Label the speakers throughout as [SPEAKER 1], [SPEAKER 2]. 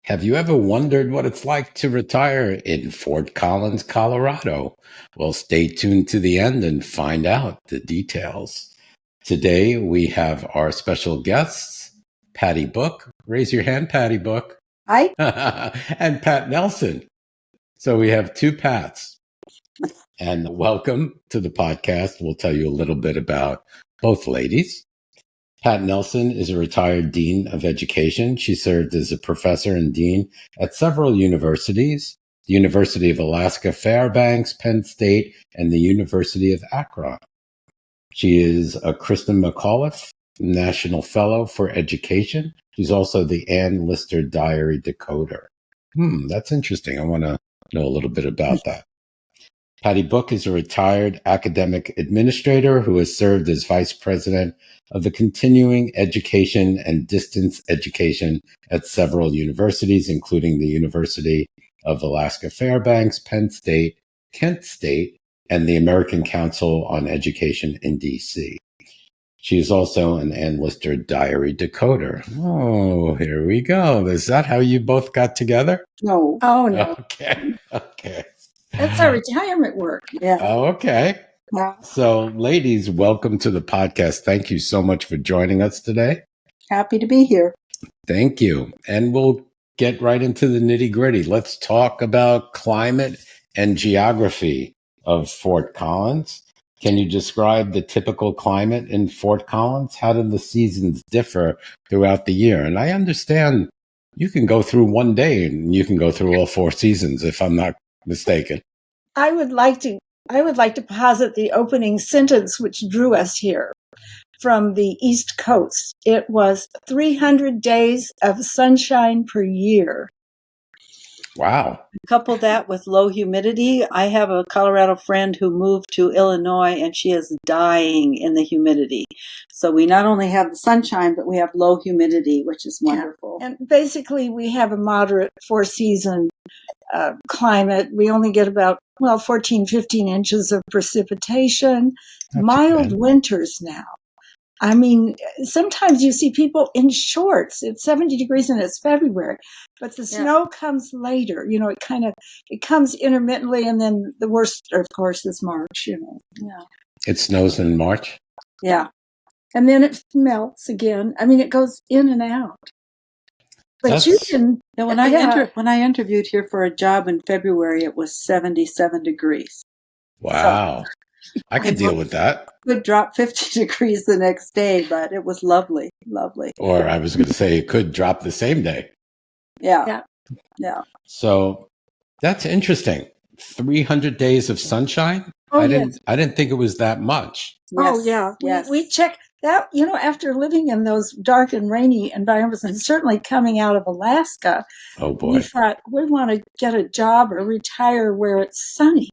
[SPEAKER 1] Have you ever wondered what it's like to retire in Fort Collins, Colorado? Well, stay tuned to the end and find out the details. Today, we have our special guests, Patty Book. Raise your hand, Patty Book.
[SPEAKER 2] Hi.
[SPEAKER 1] And Pat Nelson. So we have two Pats. And welcome to the podcast. We'll tell you a little bit about both ladies. Pat Nelson is a retired dean of education. She served as a professor and dean at several universities, the University of Alaska Fairbanks, Penn State, and the University of Akron. She is a Kristen McAuliffe National Fellow for Education. She's also the Ann Lister Diary Decoder. That's interesting. I want to know a little bit about that. Patty Book is a retired academic administrator who has served as vice president of the continuing education and distance education at several universities, including the University of Alaska Fairbanks, Penn State, Kent State, and the American Council on Education in D.C. She is also an Ann Lister Diary Decoder. Oh, here we go. Is that how you both got together?
[SPEAKER 2] No.
[SPEAKER 3] Oh, no.
[SPEAKER 1] Okay.
[SPEAKER 3] That's our retirement work.
[SPEAKER 2] Yeah.
[SPEAKER 1] Oh, okay.
[SPEAKER 2] Yeah.
[SPEAKER 1] So, ladies, welcome to the podcast. Thank you so much for joining us today.
[SPEAKER 2] Happy to be here.
[SPEAKER 1] Thank you. And we'll get right into the nitty gritty. Let's talk about climate and geography of Fort Collins. Can you describe the typical climate in Fort Collins? How do the seasons differ throughout the year? And I understand you can go through one day and you can go through all four seasons, if I'm not mistaken.
[SPEAKER 3] I would like to posit the opening sentence which drew us here from the East Coast. It was 300 days of sunshine per year.
[SPEAKER 1] Wow.
[SPEAKER 2] Couple that with low humidity. I have a Colorado friend who moved to Illinois and she is dying in the humidity. So we not only have the sunshine, but we have low humidity, which is wonderful.
[SPEAKER 3] Yeah. And basically we have a moderate four-season climate. We only get about 14, 15 inches of precipitation.
[SPEAKER 1] That's
[SPEAKER 3] mild
[SPEAKER 1] okay.
[SPEAKER 3] winters now. I mean, sometimes you see people in shorts. It's 70 degrees and it's February, but the snow comes later. It comes intermittently, and then the worst, of course, is March. Yeah.
[SPEAKER 1] It snows in March?
[SPEAKER 3] Yeah, and then it melts again. I mean, it goes in and out. But
[SPEAKER 2] when I interviewed here for a job in February, it was 77 degrees.
[SPEAKER 1] Wow. So, I could deal with that.
[SPEAKER 2] Could drop 50 degrees the next day, but it was lovely.
[SPEAKER 1] Or I was going to say it could drop the same day.
[SPEAKER 2] Yeah.
[SPEAKER 1] So that's interesting. 300 days of sunshine? I didn't think it was that much.
[SPEAKER 3] Yes. Oh, yeah. Yes. We check that, after living in those dark and rainy environments, and certainly coming out of Alaska,
[SPEAKER 1] oh boy,
[SPEAKER 3] we thought we want to get a job or retire where it's sunny.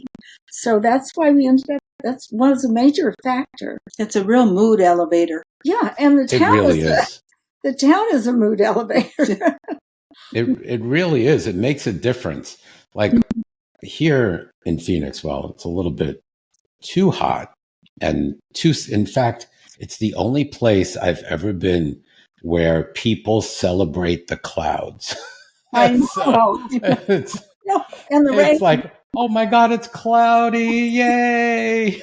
[SPEAKER 3] So that's why we ended up, that's one of the major factors.
[SPEAKER 2] It's a real mood elevator.
[SPEAKER 3] Yeah. And the town
[SPEAKER 1] really is.
[SPEAKER 3] The town is a mood elevator.
[SPEAKER 1] It really is. It makes a difference. Like here in Phoenix, it's a little bit too hot and in fact, it's the only place I've ever been where people celebrate the clouds.
[SPEAKER 3] I know.
[SPEAKER 1] And the rain. It's like, oh my God, it's cloudy. Yay.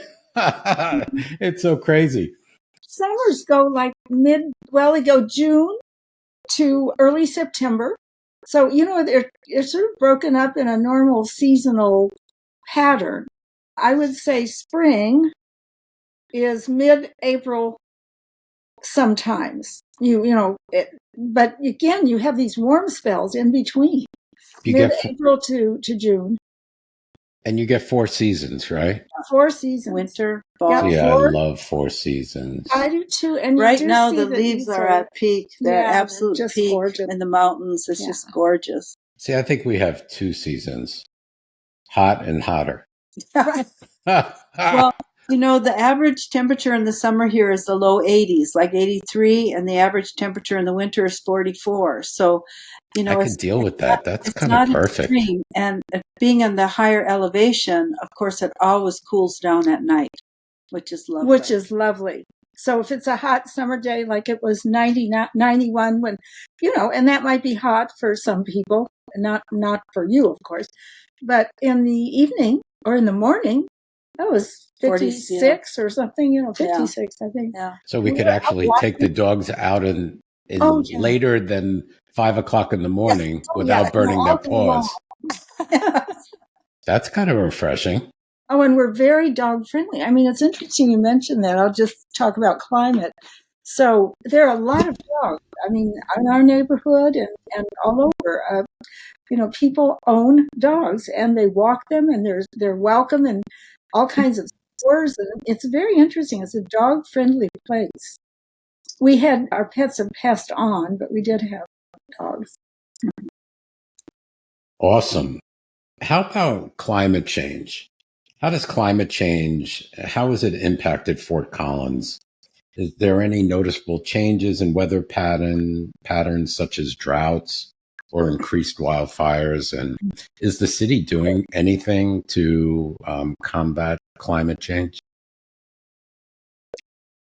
[SPEAKER 1] It's so crazy.
[SPEAKER 3] Summers go they go June to early September. So, they're sort of broken up in a normal seasonal pattern. I would say spring is mid-April sometimes. But again, you have these warm spells in between. Mid-April to June.
[SPEAKER 1] And you get 4 seasons, right?
[SPEAKER 3] 4 seasons.
[SPEAKER 2] Winter, fall.
[SPEAKER 1] Yeah, I love 4 seasons.
[SPEAKER 3] I do too. And
[SPEAKER 2] right now the leaves are at peak. They're absolute just peak gorgeous. In the mountains. It's just gorgeous.
[SPEAKER 1] See, I think we have 2 seasons. Hot and hotter.
[SPEAKER 2] Well, the average temperature in the summer here is the low 80s, like 83, and the average temperature in the winter is 44. So,
[SPEAKER 1] I can deal with that. That's kind of perfect.
[SPEAKER 2] Extreme. And being in the higher elevation, of course, it always cools down at night, which is lovely.
[SPEAKER 3] So if it's a hot summer day, like it was 90, 91 when, and that might be hot for some people, not for you, of course. But in the evening or in the morning, that was 56 or something, 56, I think.
[SPEAKER 2] Yeah.
[SPEAKER 1] So we could actually take the dogs out in later than 5 o'clock in the morning without burning their paws. That's kind of refreshing.
[SPEAKER 3] Oh, and we're very dog friendly. I mean, it's interesting you mentioned that. I'll just talk about climate. So there are a lot of dogs. I mean, in our neighborhood and all over, people own dogs and they walk them and they're welcome in all kinds of stores. And it's very interesting. It's a dog friendly place. We had our pets have passed on, but we did have dogs.
[SPEAKER 1] Awesome. How about climate change? How has it impacted Fort Collins? Is there any noticeable changes in weather patterns such as droughts or increased wildfires? And is the city doing anything to combat climate change?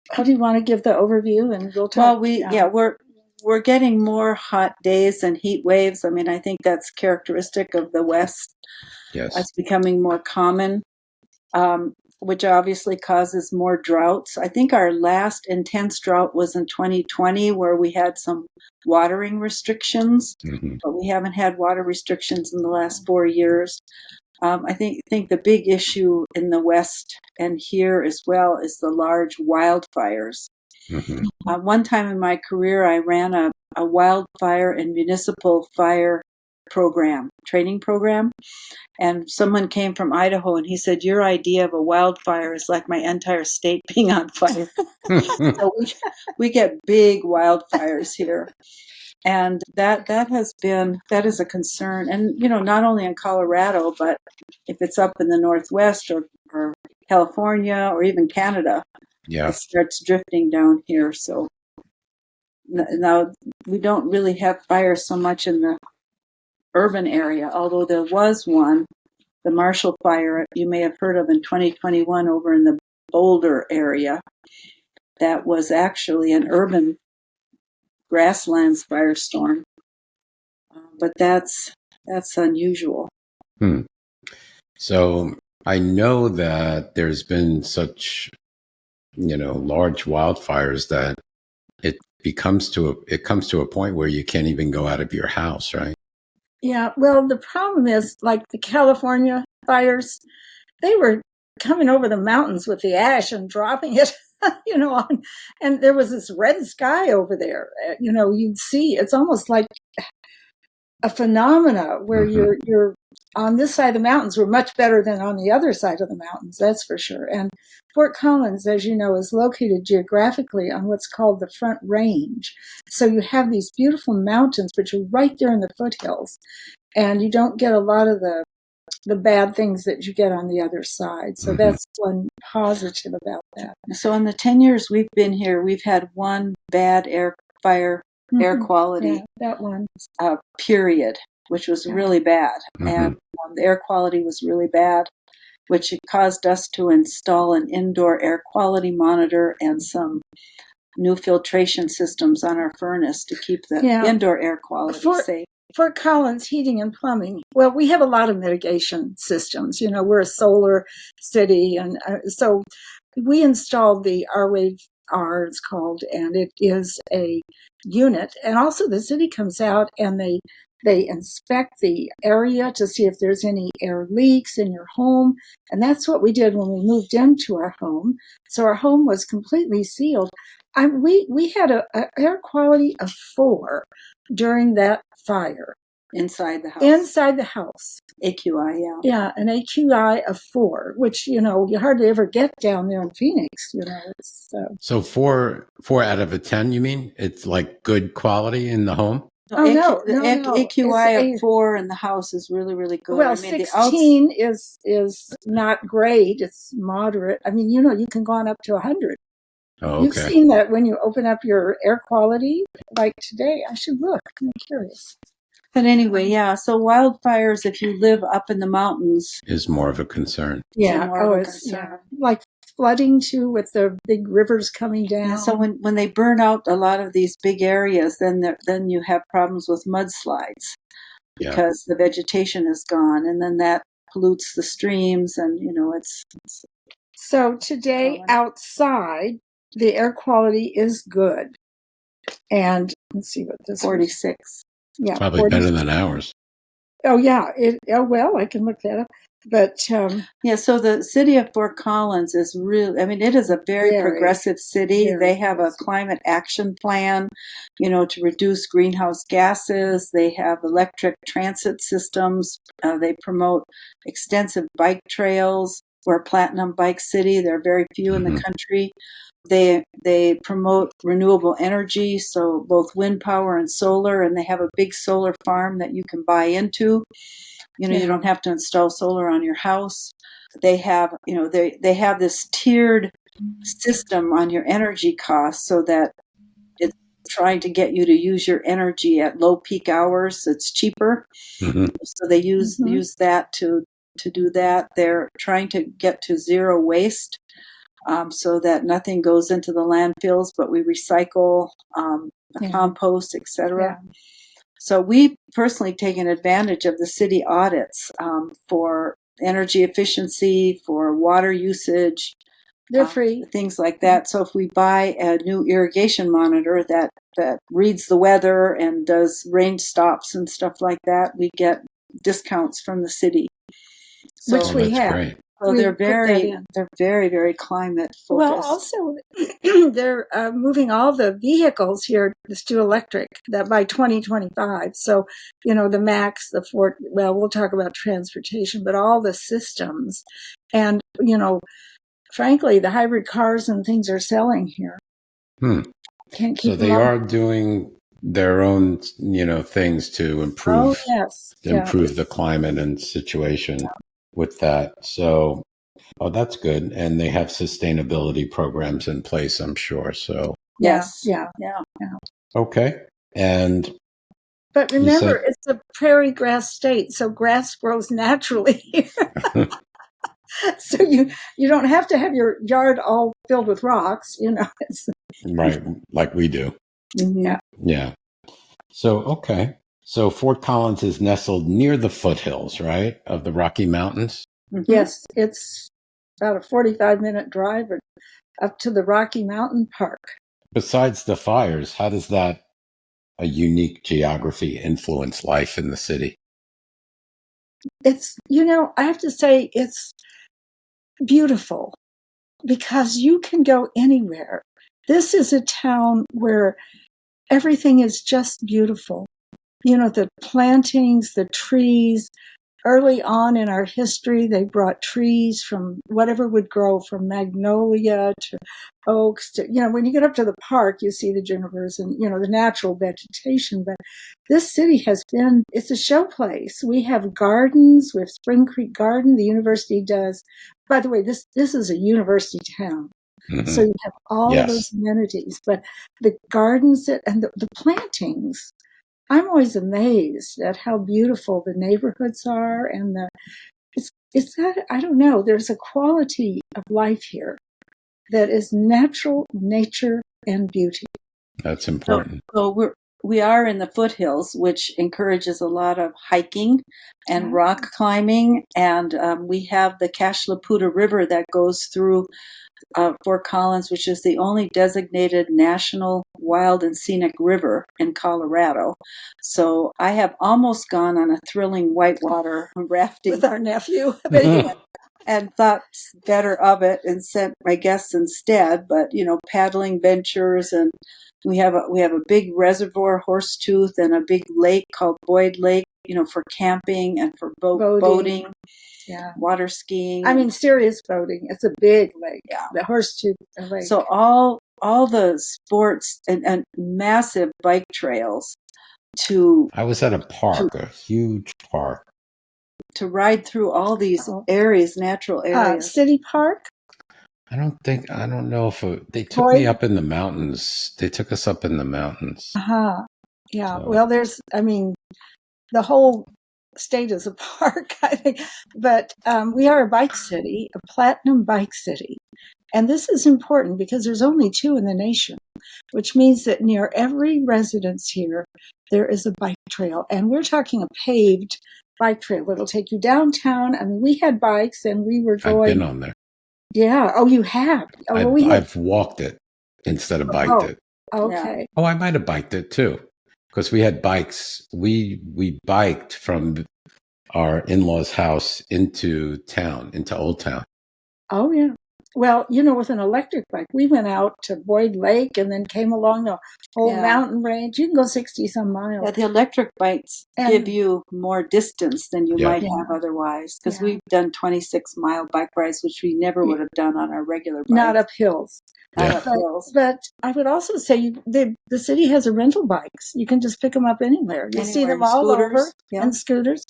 [SPEAKER 3] How do you want to give the overview and we'll talk?
[SPEAKER 2] Well, we're getting more hot days and heat waves. I mean, I think that's characteristic of the West.
[SPEAKER 1] Yes.
[SPEAKER 2] It's becoming more common, which obviously causes more droughts. I think our last intense drought was in 2020 where we had some watering restrictions, but we haven't had water restrictions in the last 4 years. I think the big issue in the West and here as well is the large wildfires. One time in my career, I ran a wildfire and municipal fire training program. And someone came from Idaho and he said, your idea of a wildfire is like my entire state being on fire. So we get big wildfires here. And that is a concern. And, not only in Colorado, but if it's up in the Northwest or California or even Canada, it starts drifting down here. So now we don't really have fires so much in the urban area, although there was one, the Marshall Fire, you may have heard of in 2021 over in the Boulder area. That was actually an urban grasslands firestorm. But that's unusual.
[SPEAKER 1] So I know that there's been such, large wildfires that it comes to a point where you can't even go out of your house, right?
[SPEAKER 3] Yeah, well, the problem is, like the California fires, they were coming over the mountains with the ash and dropping it, and there was this red sky over there. You'd see, it's almost like a phenomena where you're on this side of the mountains. We're much better than on the other side of the mountains, that's for sure. And Fort Collins, as you know, is located geographically on what's called the Front Range. So you have these beautiful mountains, but you're right there in the foothills. And you don't get a lot of the bad things that you get on the other side. So that's one positive about that.
[SPEAKER 2] So in the 10 years we've been here, we've had one bad air quality.
[SPEAKER 3] Yeah, that one.
[SPEAKER 2] Period, which was really bad. And the air quality was really bad, which caused us to install an indoor air quality monitor and some new filtration systems on our furnace to keep the indoor air quality safe.
[SPEAKER 3] Fort Collins Heating and Plumbing, well, we have a lot of mitigation systems. We're a solar city. And so we installed the R-Wave R, it's called, and it is a unit. And also the city comes out and they inspect the area to see if there's any air leaks in your home. And that's what we did when we moved into our home. So our home was completely sealed. We had an air quality of 4 during that fire.
[SPEAKER 2] Inside the house.
[SPEAKER 3] Inside the house.
[SPEAKER 2] AQI, yeah.
[SPEAKER 3] Yeah, an AQI of 4, which, you hardly ever get down there in Phoenix,
[SPEAKER 1] So 4 out of a 10, you mean? It's like good quality in the home?
[SPEAKER 3] No.
[SPEAKER 2] AQI of 4 in the house is really, really good.
[SPEAKER 3] Well, 16 is not great. It's moderate. I mean, you can go on up to 100.
[SPEAKER 1] Oh, okay.
[SPEAKER 3] You've seen that when you open up your air quality, like today. I should look. I'm curious.
[SPEAKER 2] But anyway, so wildfires, if you live up in the mountains,
[SPEAKER 1] is more of a concern.
[SPEAKER 3] Yeah, concern. Like flooding too with the big rivers coming down.
[SPEAKER 2] Yeah, so when they burn out a lot of these big areas, then you have problems with mudslides because the vegetation is gone, and then that pollutes the streams, and it's
[SPEAKER 3] So today outside, the air quality is good. And let's see what this
[SPEAKER 2] 46.
[SPEAKER 3] Was. Yeah,
[SPEAKER 1] probably
[SPEAKER 3] 46.
[SPEAKER 1] better than ours.
[SPEAKER 3] Oh yeah. Well, I can look that up. But
[SPEAKER 2] yeah, so the city of Fort Collins is really, it is a very progressive city. They have a climate action plan, to reduce greenhouse gases. They have electric transit systems. They promote extensive bike trails. We're a platinum bike city. There are very few in the country. They promote renewable energy, so both wind power and solar, and they have a big solar farm that you can buy into. You don't have to install solar on your house. They have, they have this tiered system on your energy costs so that it's trying to get you to use your energy at low peak hours. It's cheaper. So they use that to do that. They're trying to get to zero waste. So that nothing goes into the landfills, but we recycle, compost, etc. Yeah. So we personally taken advantage of the city audits for energy efficiency, for water usage.
[SPEAKER 3] They're free.
[SPEAKER 2] Things like that. So if we buy a new irrigation monitor that reads the weather and does rain stops and stuff like that, we get discounts from the city.
[SPEAKER 3] So, which we have.
[SPEAKER 1] Great.
[SPEAKER 2] So they're very, very climate focused.
[SPEAKER 3] Well, also they're moving all the vehicles here to electric that by 2025. So, the MAX, the Ford, well, we'll talk about transportation, but all the systems and, frankly, the hybrid cars and things are selling here. Can't keep
[SPEAKER 1] so they are doing their own, things to improve, improve the climate and situation with that. So, that's good. And they have sustainability programs in place, I'm sure. So
[SPEAKER 2] yes. Yeah.
[SPEAKER 1] Okay.
[SPEAKER 3] But remember, it's a prairie grass state, so grass grows naturally here. So you don't have to have your yard all filled with rocks,
[SPEAKER 1] Right, like we do. Yeah. So, okay. So Fort Collins is nestled near the foothills, right, of the Rocky Mountains?
[SPEAKER 3] Yes, it's about a 45-minute drive up to the Rocky Mountain Park.
[SPEAKER 1] Besides the fires, how does that a unique geography influence life in the city?
[SPEAKER 3] It's, I have to say it's beautiful because you can go anywhere. This is a town where everything is just beautiful. The plantings, the trees. Early on in our history, they brought trees from whatever would grow, from magnolia to oaks to, when you get up to the park, you see the junipers and, the natural vegetation. But this city it's a showplace. We have gardens. We have Spring Creek Garden. The university does. By the way, this is a university town. So you have all of those amenities, but the gardens and the plantings, I'm always amazed at how beautiful the neighborhoods are, and it's that, I don't know, there's a quality of life here that is natural nature and beauty.
[SPEAKER 1] That's important.
[SPEAKER 2] So we are in the foothills, which encourages a lot of hiking and rock climbing, and we have the Cashlaputa River that goes through Fort Collins, which is the only designated national wild and scenic river in Colorado. So I have almost gone on a thrilling whitewater rafting
[SPEAKER 3] with our nephew
[SPEAKER 2] and thought better of it and sent my guests instead. But paddling ventures, and we have a big reservoir, Horsetooth, and a big lake called Boyd Lake, for camping and for boating.
[SPEAKER 3] Yeah.
[SPEAKER 2] Water skiing.
[SPEAKER 3] Serious boating. It's a big lake. Yeah. The Horsetooth Lake.
[SPEAKER 2] So all the sports and massive bike trails
[SPEAKER 1] I was at a park, a huge park.
[SPEAKER 2] To ride through all these areas, natural areas.
[SPEAKER 3] City Park?
[SPEAKER 1] I don't know if they took me up in the mountains. They took us up in the mountains.
[SPEAKER 3] Yeah. So. Well, there's, the whole state is a park, I think. But we are a bike city, a platinum bike city. And this is important because there's only 2 in the nation, which means that near every residence here, there is a bike trail. And we're talking a paved bike trail. It'll take you downtown. I mean, we had bikes and we were going.
[SPEAKER 1] I've been on there.
[SPEAKER 3] Yeah. Oh, you have? Oh, well,
[SPEAKER 1] I've walked it instead of biked it.
[SPEAKER 3] Okay.
[SPEAKER 2] Yeah.
[SPEAKER 1] Oh, I might have biked it too, because we had bikes. We biked from our in-laws' house into town, into Old Town.
[SPEAKER 3] Oh, yeah. Well, with an electric bike, we went out to Boyd Lake and then came along the whole mountain range. You can go 60-some miles.
[SPEAKER 2] Yeah, the electric bikes give you more distance than you might have otherwise, because we've done 26-mile bike rides, which we never would have done on our regular bikes.
[SPEAKER 3] Not up hills.
[SPEAKER 1] Yeah.
[SPEAKER 2] Not up hills.
[SPEAKER 3] But I would also say the city has a rental bikes. You can just pick them up anywhere. You see them all over, and scooters.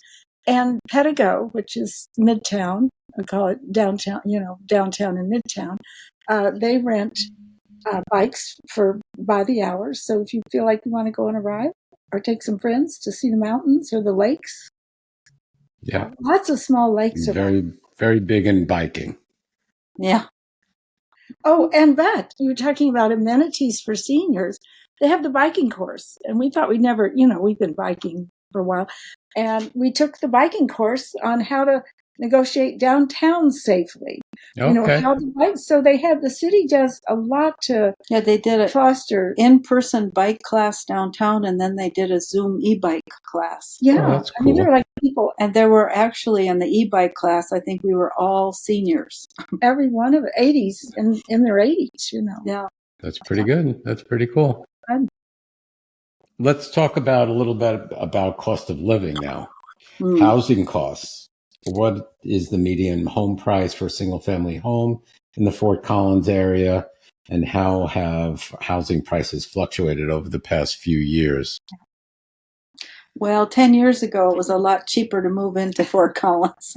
[SPEAKER 3] And Pedigo, which is Midtown, we call it downtown, downtown and Midtown, they rent bikes by the hour. So if you feel like you want to go on a ride or take some friends to see the mountains or the lakes.
[SPEAKER 1] Yeah.
[SPEAKER 3] Lots of small lakes.
[SPEAKER 1] Very, very big in biking.
[SPEAKER 2] Yeah.
[SPEAKER 3] Oh, but you were talking about amenities for seniors. They have the biking course. And we thought we'd never, we've been biking for a while. And we took the biking course on how to negotiate downtown safely.
[SPEAKER 1] Okay.
[SPEAKER 3] How to bike. So the city does a lot to
[SPEAKER 2] they did a
[SPEAKER 3] foster
[SPEAKER 2] in-person bike class downtown, and then they did a Zoom e-bike class.
[SPEAKER 3] Yeah.
[SPEAKER 1] Oh, that's cool.
[SPEAKER 3] I mean, there were people.
[SPEAKER 2] And there were actually in the e-bike class, I think we were all seniors.
[SPEAKER 3] Every one of it, 80s, in their 80s,
[SPEAKER 2] Yeah.
[SPEAKER 1] That's pretty good. That's pretty cool. Let's talk a little bit about cost of living now. Housing costs. What is the median home price for a single-family home in the Fort Collins area, and how have housing prices fluctuated over the past few years?
[SPEAKER 2] Well, 10 years ago, it was a lot cheaper to move into Fort Collins.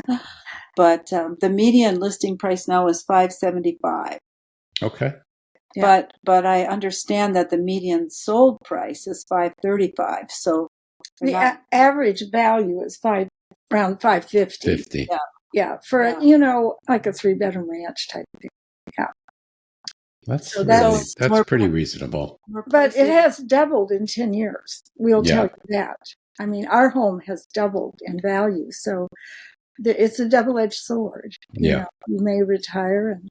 [SPEAKER 2] But the median listing price now is $575.
[SPEAKER 1] Okay.
[SPEAKER 3] Yeah.
[SPEAKER 2] But I understand that the median sold price is $535. So
[SPEAKER 3] the average value is around $550.
[SPEAKER 1] 50.
[SPEAKER 3] Yeah, for like a 3-bedroom ranch type thing. Yeah.
[SPEAKER 1] That's pretty reasonable.
[SPEAKER 3] But it has doubled in 10 years. We'll tell you that. I mean, our home has doubled in value. So it's a double-edged sword. You may retire and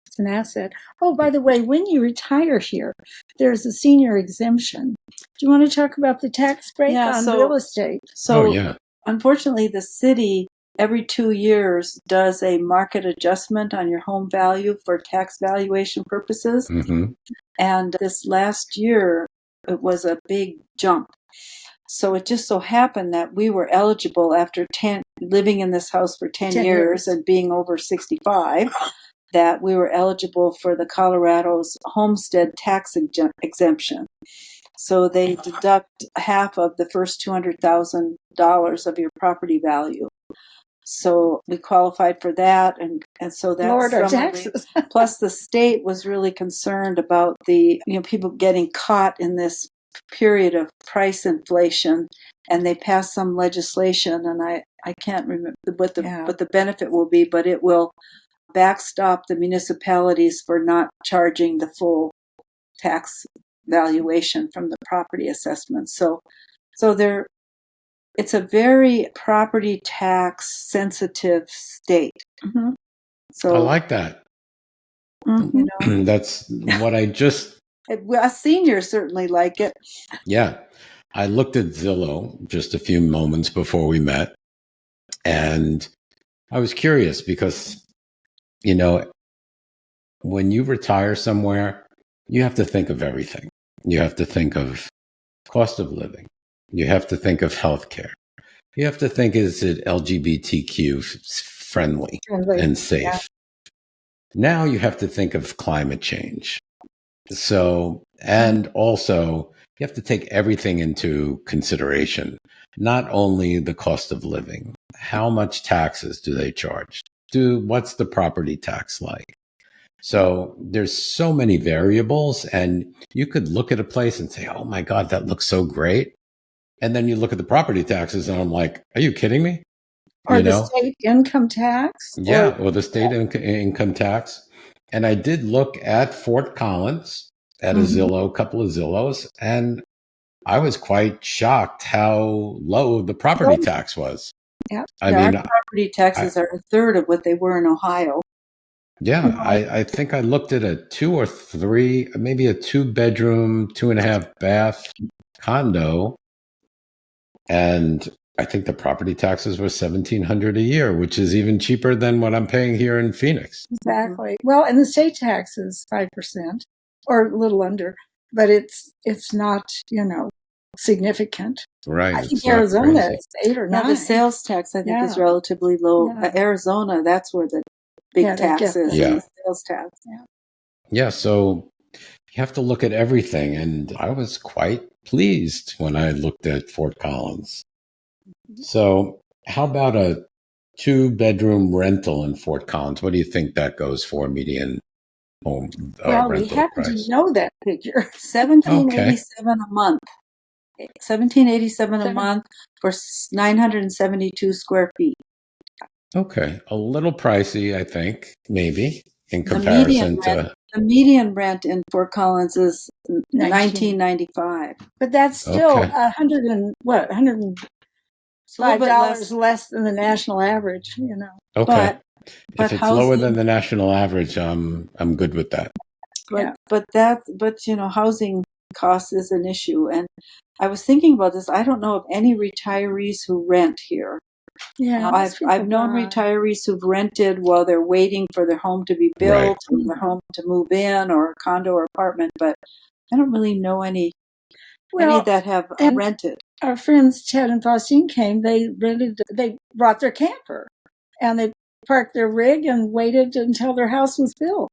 [SPEAKER 3] it's an asset. Oh, by the way, when you retire here, there's a senior exemption. Do you want to talk about the tax break on real estate?
[SPEAKER 2] So, unfortunately, the city every 2 years does a market adjustment on your home value for tax valuation purposes.
[SPEAKER 1] Mm-hmm.
[SPEAKER 2] And this last year, it was a big jump. So it just so happened that we were eligible after living in this house for 10 years and being over 65, that we were eligible for the Colorado's homestead tax exemption. So they deduct half of the first $200,000 of your property value. So we qualified for that, and so that's
[SPEAKER 3] lowered our taxes.
[SPEAKER 2] Plus, the state was really concerned about the people getting caught in this period of price inflation, and they passed some legislation, and I can't remember what the benefit will be, but it will backstop the municipalities for not charging the full tax valuation from the property assessment. So it's a very property tax sensitive state.
[SPEAKER 3] Mm-hmm.
[SPEAKER 1] So I like that.
[SPEAKER 3] Mm-hmm.
[SPEAKER 1] That's what I just.
[SPEAKER 2] Us seniors certainly like it.
[SPEAKER 1] Yeah. I looked at Zillow just a few moments before we met, and I was curious because, when you retire somewhere, you have to think of everything. You have to think of cost of living. You have to think of healthcare. You have to think, is it LGBTQ friendly and safe? Yeah. Now you have to think of climate change. So, and also you have to take everything into consideration, not only the cost of living. How much taxes do they charge? What's the property tax like? So there's so many variables, and you could look at a place and say, oh my God, that looks so great. And then you look at the property taxes and I'm like, are you kidding me?
[SPEAKER 3] Or the state income tax?
[SPEAKER 1] Yeah, or the state income tax. And I did look at Fort Collins at a Zillow, couple of Zillows, and I was quite shocked how low the property tax was.
[SPEAKER 3] Yeah.
[SPEAKER 1] I
[SPEAKER 2] Our
[SPEAKER 1] mean,
[SPEAKER 2] property taxes are a third of what they were in Ohio.
[SPEAKER 1] yeah, I think I looked at a 2 or 3, maybe a 2-bedroom, 2.5-bath condo, and I think the property taxes were $1,700 a year, which is even cheaper than what I'm paying here in Phoenix.
[SPEAKER 3] Exactly. Well, and the state tax is 5% or a little under, but it's not, significant.
[SPEAKER 1] Right.
[SPEAKER 3] I think Arizona is 8 or 9.
[SPEAKER 2] Now, the sales tax, I think, is relatively low.
[SPEAKER 3] Yeah.
[SPEAKER 2] Arizona, that's where the big tax is,
[SPEAKER 1] Yeah.
[SPEAKER 2] and the sales tax.
[SPEAKER 1] Yeah, so you have to look at everything, and I was quite pleased when I looked at Fort Collins. So how about a 2-bedroom rental in Fort Collins? What do you think that goes for, median home
[SPEAKER 3] Well, we
[SPEAKER 1] rental
[SPEAKER 3] happen
[SPEAKER 1] price?
[SPEAKER 3] to know that figure.
[SPEAKER 2] $1,787 a month. $1,787 a month for 972 square feet.
[SPEAKER 1] Okay, a little pricey, I think, maybe in comparison to.
[SPEAKER 2] The median rent in Fort Collins is $1,995.
[SPEAKER 3] But that's still $105 less than the national average,
[SPEAKER 1] Okay,
[SPEAKER 2] But
[SPEAKER 1] if it's
[SPEAKER 2] housing,
[SPEAKER 1] lower than the national average, I'm good with that.
[SPEAKER 2] But housing costs is an issue, and I was thinking about this. I don't know of any retirees who rent here.
[SPEAKER 3] Yeah,
[SPEAKER 2] I've known retirees who've rented while they're waiting for their home to be built, or their home to move in, or a condo or apartment. But I don't really know any that have rented.
[SPEAKER 3] Our friends Ted and Faustine came. They brought their camper, and they parked their rig and waited until their house was built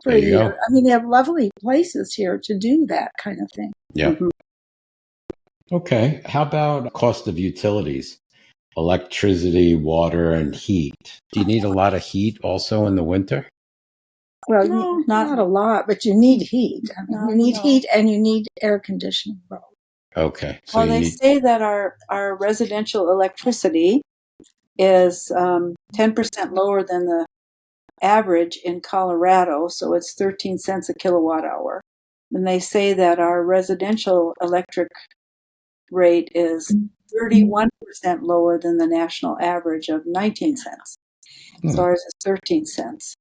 [SPEAKER 3] for a year. I mean, they have lovely places here to do that kind of thing.
[SPEAKER 1] Yeah. Okay. How about cost of utilities? Electricity, water, and heat. Do you need a lot of heat also in the winter?
[SPEAKER 3] Well, no, not a lot, but you need heat. I mean, you need heat and you need air conditioning both.
[SPEAKER 1] Okay.
[SPEAKER 2] So they say that our residential electricity is 10% lower than the average in Colorado, so it's 13 cents a kilowatt hour. And they say that our residential electric rate is 31% lower than the national average of 19 cents. So ours is 13 cents.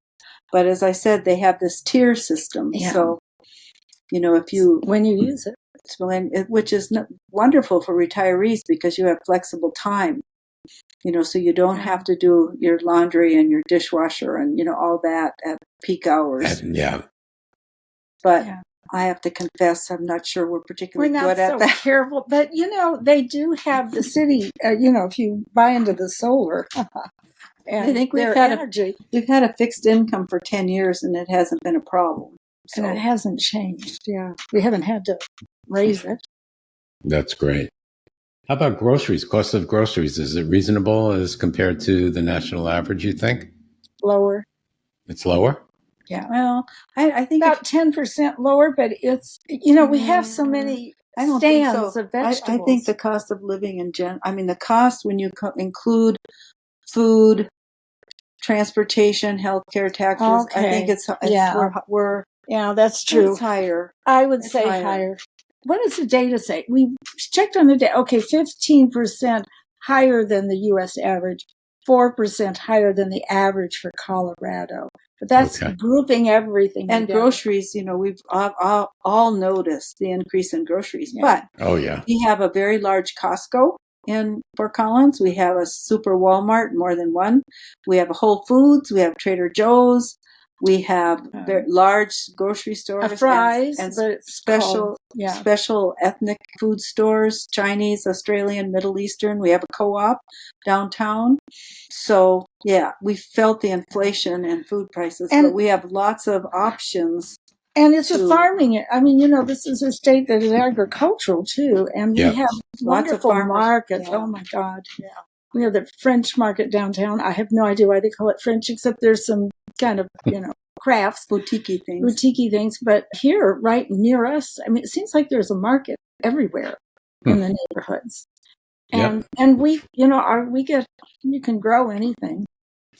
[SPEAKER 2] But as I said, they have this tier system. Yeah. So, when you use it, which is wonderful for retirees because you have flexible time, so you don't have to do your laundry and your dishwasher and, all that at peak hours. But I have to confess, I'm not sure we're particularly good at that. We're not so
[SPEAKER 3] careful, but they do have the city. If you buy into the solar, and
[SPEAKER 2] I think we've had a fixed income for 10 years, and it hasn't been a problem.
[SPEAKER 3] And it hasn't changed. Yeah, we haven't had to raise it.
[SPEAKER 1] That's great. How about groceries? Cost of groceries, is it reasonable as compared to the national average? You think
[SPEAKER 3] lower?
[SPEAKER 1] It's lower.
[SPEAKER 2] Yeah. Well, I think
[SPEAKER 3] about 10% lower, but it's we have so many stands of vegetables.
[SPEAKER 2] I think the cost of living in the cost when you include food, transportation, healthcare, taxes.
[SPEAKER 3] Okay.
[SPEAKER 2] I think it's we're
[SPEAKER 3] that's true.
[SPEAKER 2] It's higher.
[SPEAKER 3] I would say higher. What does the data say? We checked on the data. Okay, 15% higher than the U.S. average, 4% higher than the average for Colorado. But that's grouping everything.
[SPEAKER 2] And together. Groceries, we've all noticed the increase in groceries. Yeah. But we have a very large Costco in Fort Collins. We have a super Walmart, more than one. We have a Whole Foods. We have Trader Joe's. We have very large grocery stores,
[SPEAKER 3] Fry's,
[SPEAKER 2] and special ethnic food stores, Chinese, Australian, Middle Eastern. We have a co-op downtown. So, we felt the inflation in food prices, but we have lots of options.
[SPEAKER 3] And it's a farming. I mean, this is a state that is agricultural too, and we have wonderful markets. Yeah. Oh my God! Yeah, we have the French market downtown. I have no idea why they call it French, except there's some kind of crafts,
[SPEAKER 2] boutique
[SPEAKER 3] things. But here, right near us, I mean, it seems like there's a market everywhere in the neighborhoods, and we, you can grow anything.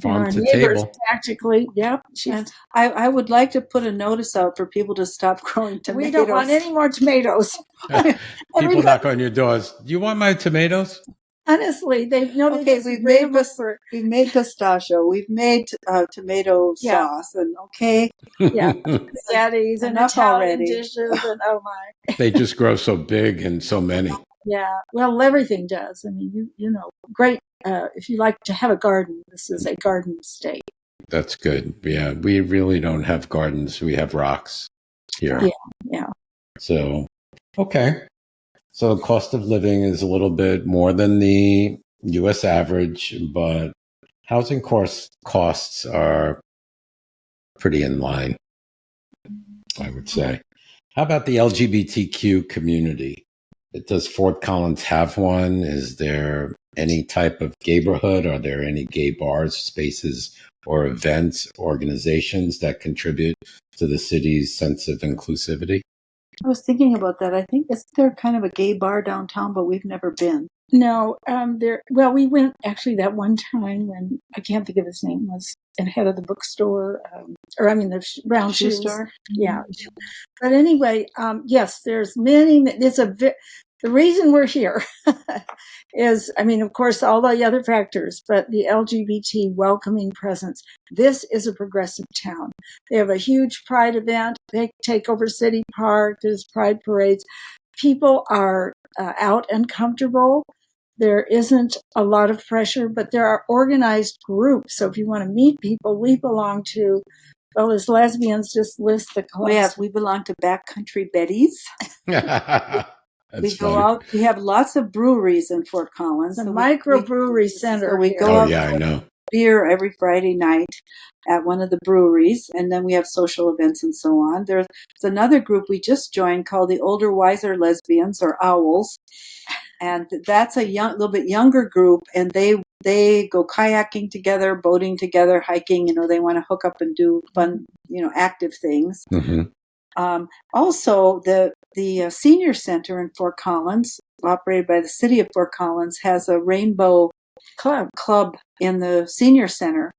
[SPEAKER 1] Farm
[SPEAKER 3] Our
[SPEAKER 1] to
[SPEAKER 3] neighbors
[SPEAKER 1] table.
[SPEAKER 3] practically, yep.
[SPEAKER 2] And I would like to put a notice out for people to stop growing tomatoes.
[SPEAKER 3] We don't want any more tomatoes.
[SPEAKER 1] People
[SPEAKER 3] Everybody-
[SPEAKER 1] knock on your doors. Do you want my tomatoes?
[SPEAKER 3] Honestly, they know they
[SPEAKER 2] Okay,
[SPEAKER 3] just
[SPEAKER 2] we've
[SPEAKER 3] bring
[SPEAKER 2] made
[SPEAKER 3] them up for
[SPEAKER 2] We've made pistachio. We've made tomato
[SPEAKER 3] Yeah.
[SPEAKER 2] sauce, and okay,
[SPEAKER 3] yeah spaghettis and
[SPEAKER 2] Enough
[SPEAKER 3] Italian
[SPEAKER 2] already.
[SPEAKER 3] dishes and oh my.
[SPEAKER 1] They just grow so big and so many.
[SPEAKER 3] Yeah, well, everything does. I mean, you know, great. If you like to have a garden, this is a garden state.
[SPEAKER 1] That's good. Yeah, we really don't have gardens. We have rocks here.
[SPEAKER 3] Yeah.
[SPEAKER 1] So, okay. So the cost of living is a little bit more than the U.S. average, but housing costs are pretty in line, I would say. How about the LGBTQ community? Does Fort Collins have one? Is there any type of gayborhood? Are there any gay bars, spaces, or events, organizations that contribute to the city's sense of inclusivity?
[SPEAKER 2] I was thinking about that. I think is there kind of a gay bar downtown, but we've never been.
[SPEAKER 3] No, well, we went actually that one time when I can't think of his name, was ahead of the bookstore, the round
[SPEAKER 2] Shoe
[SPEAKER 3] shoes.
[SPEAKER 2] store.
[SPEAKER 3] Yeah. But anyway, yes, there's many. The reason we're here is, I mean, of course, all the other factors, but the LGBT welcoming presence. This is a progressive town. They have a huge pride event. They take over City Park. There's pride parades. People are out and comfortable. There isn't a lot of pressure, but there are organized groups. So if you want to meet people, we belong to, well, as lesbians, just list the clubs.
[SPEAKER 2] We belong to Backcountry Betties.
[SPEAKER 1] That's
[SPEAKER 2] We go
[SPEAKER 1] funny.
[SPEAKER 2] out. We have lots of breweries in Fort Collins.
[SPEAKER 3] It's a microbrewery center.
[SPEAKER 2] So we
[SPEAKER 3] here.
[SPEAKER 2] go
[SPEAKER 1] Oh,
[SPEAKER 2] out
[SPEAKER 1] yeah,
[SPEAKER 2] for
[SPEAKER 1] I know.
[SPEAKER 2] beer every Friday night at one of the breweries, and then we have social events and so on. There's another group we just joined called the Older Wiser Lesbians, or Owls, and that's a little bit younger group, and they go kayaking together, boating together, hiking. You know, they want to hook up and do fun, active things.
[SPEAKER 1] Mm-hmm.
[SPEAKER 2] Also, the senior center in Fort Collins, operated by the city of Fort Collins, has a rainbow club in the senior center,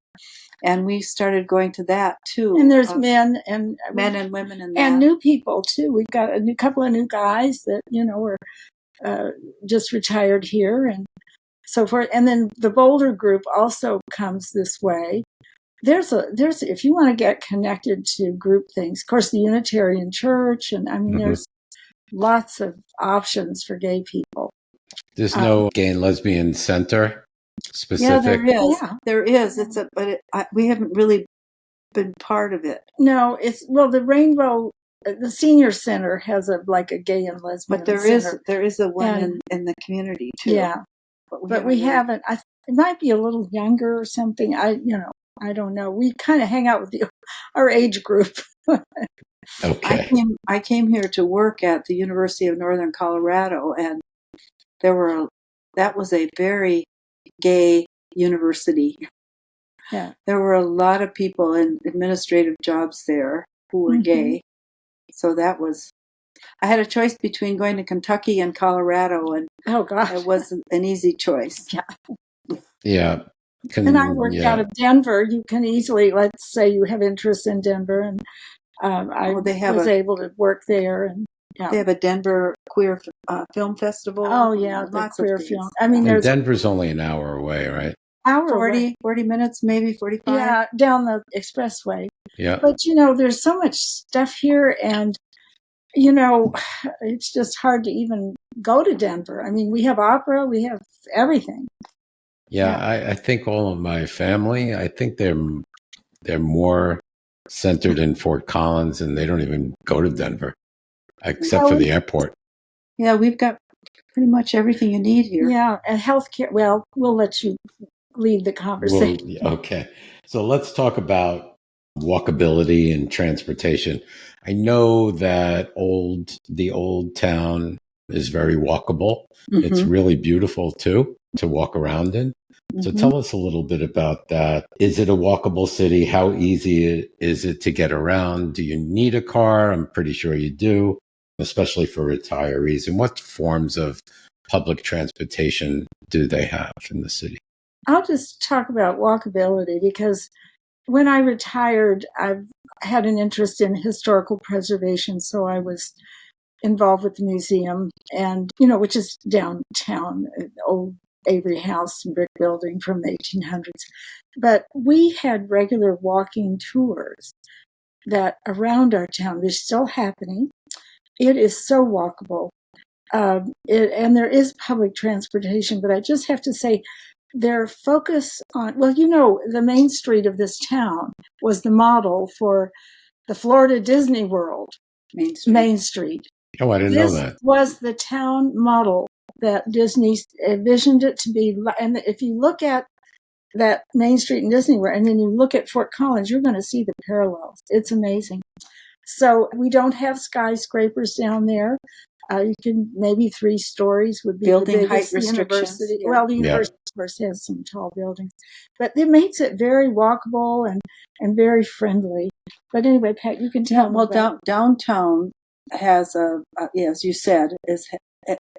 [SPEAKER 2] and we started going to that too.
[SPEAKER 3] And there's men and
[SPEAKER 2] women in that.
[SPEAKER 3] And new people too. We've got a couple of new guys that are just retired here and so forth. And then the Boulder group also comes this way. There's if you want to get connected to group things, of course, the Unitarian Church, and I mean, there's lots of options for gay people.
[SPEAKER 1] There's no gay and lesbian center specific.
[SPEAKER 2] Yeah, there is.
[SPEAKER 3] Yeah.
[SPEAKER 2] There is. We haven't really been part of it.
[SPEAKER 3] No, the Rainbow, the senior center has a gay and lesbian.
[SPEAKER 2] But there is a one in the community too.
[SPEAKER 3] Yeah, but we haven't. It might be a little younger or something. I don't know. We kind of hang out with our age group.
[SPEAKER 1] Okay.
[SPEAKER 2] I came here to work at the University of Northern Colorado, and that was a very gay university.
[SPEAKER 3] Yeah.
[SPEAKER 2] There were a lot of people in administrative jobs there who were gay. So I had a choice between going to Kentucky and Colorado, and
[SPEAKER 3] oh gosh,
[SPEAKER 2] it wasn't an easy choice.
[SPEAKER 1] Yeah.
[SPEAKER 3] And I worked out of Denver. You can easily, let's say you have interest in Denver, and I was able to work there. And
[SPEAKER 2] they have a Denver queer film festival.
[SPEAKER 3] Oh yeah, the queer film. I mean,
[SPEAKER 1] Denver's only an hour away, right?
[SPEAKER 2] 40 minutes, maybe 45.
[SPEAKER 3] Yeah, down the expressway.
[SPEAKER 1] Yeah.
[SPEAKER 3] But there's so much stuff here, and it's just hard to even go to Denver. I mean, we have opera, we have everything.
[SPEAKER 1] Yeah. I think all of my family, I think they're more centered in Fort Collins, and they don't even go to Denver, except for the airport.
[SPEAKER 2] Yeah, we've got pretty much everything you need here.
[SPEAKER 3] Yeah, and healthcare. Well, we'll let you lead the conversation.
[SPEAKER 1] Okay. So let's talk about walkability and transportation. I know that the old town is very walkable. It's really beautiful too to walk around in. So tell us a little bit about that. Is it a walkable city? How easy is it to get around? Do you need a car? I'm pretty sure you do, especially for retirees. And what forms of public transportation do they have in the city?
[SPEAKER 3] I'll just talk about walkability because when I retired, I've had an interest in historical preservation. So I was involved with the museum and, which is downtown, an old Avery House and brick building from the 1800s. But we had regular walking tours that around our town. They're still happening. It is so walkable. And there is public transportation, but I just have to say their focus on, the main street of this town was the model for the Florida Disney World. Main Street.
[SPEAKER 1] Oh, I didn't know that.
[SPEAKER 3] This was the town model that Disney envisioned it to be. And if you look at that Main Street in Disney World and then you look at Fort Collins, you're going to see the parallels. It's amazing. So we don't have skyscrapers down there. You can maybe 3 stories would be
[SPEAKER 2] building
[SPEAKER 3] the
[SPEAKER 2] height
[SPEAKER 3] biggest.
[SPEAKER 2] restrictions.
[SPEAKER 3] University. Well, the university, of course, has some tall buildings, but it makes it very walkable and very friendly. But anyway, Pat, you can tell.
[SPEAKER 2] Well, downtown has as you said,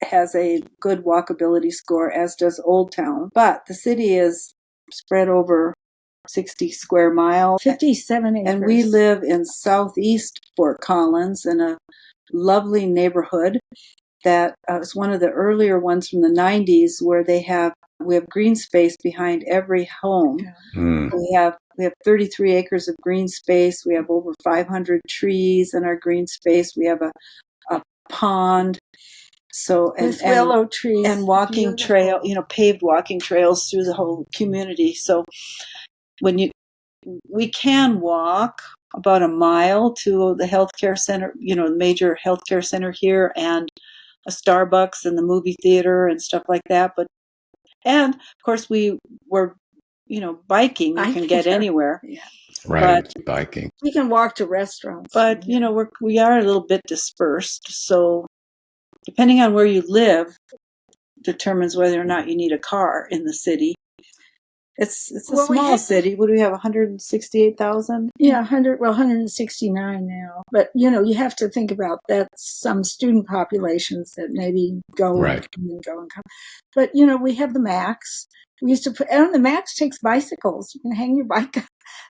[SPEAKER 2] has a good walkability score, as does Old Town. But the city is spread over 60 square miles,
[SPEAKER 3] 57 acres,
[SPEAKER 2] and we live in southeast Fort Collins in a lovely neighborhood that was one of the earlier ones from the 90s, where we have green space behind every home.
[SPEAKER 1] Mm.
[SPEAKER 2] We have 33 acres of green space. We have over 500 trees in our green space. We have a pond. So and
[SPEAKER 3] willow trees
[SPEAKER 2] and walking trail, paved walking trails through the whole community. So we can walk about a mile to the healthcare center, the major healthcare center here, and a Starbucks and the movie theater and stuff like that. And of course we were, biking. You can get anywhere.
[SPEAKER 3] Yeah.
[SPEAKER 1] Right, biking.
[SPEAKER 3] We can walk to restaurants.
[SPEAKER 2] But, we are a little bit dispersed. So depending on where you live determines whether or not you need a car in the city. It's a small city. What do we have, 168,000?
[SPEAKER 3] Yeah, 169 now. But, you have to think about that. Some student populations that maybe go and go and come. But, we have the Max. We used to and the Max takes bicycles. You can hang your bike up.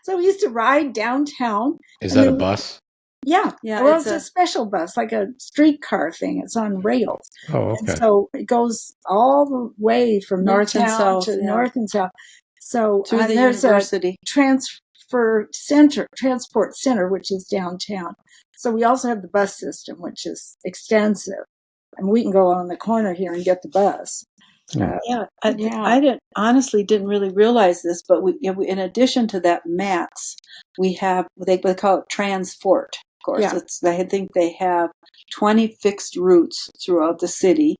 [SPEAKER 3] So we used to ride downtown.
[SPEAKER 1] Is that a bus?
[SPEAKER 3] Yeah. Well, it's a special bus, like a streetcar thing. It's on rails.
[SPEAKER 1] Oh, okay.
[SPEAKER 3] And so it goes all the way from
[SPEAKER 2] north and south
[SPEAKER 3] to north and south. So
[SPEAKER 2] through the
[SPEAKER 3] there's
[SPEAKER 2] university.
[SPEAKER 3] a transport center, which is downtown. So we also have the bus system, which is extensive. And we can go on the corner here and get the bus.
[SPEAKER 2] I didn't really realize this, but we, in addition to that Max, we have they call it Transport. Of course, I think they have 20 fixed routes throughout the city,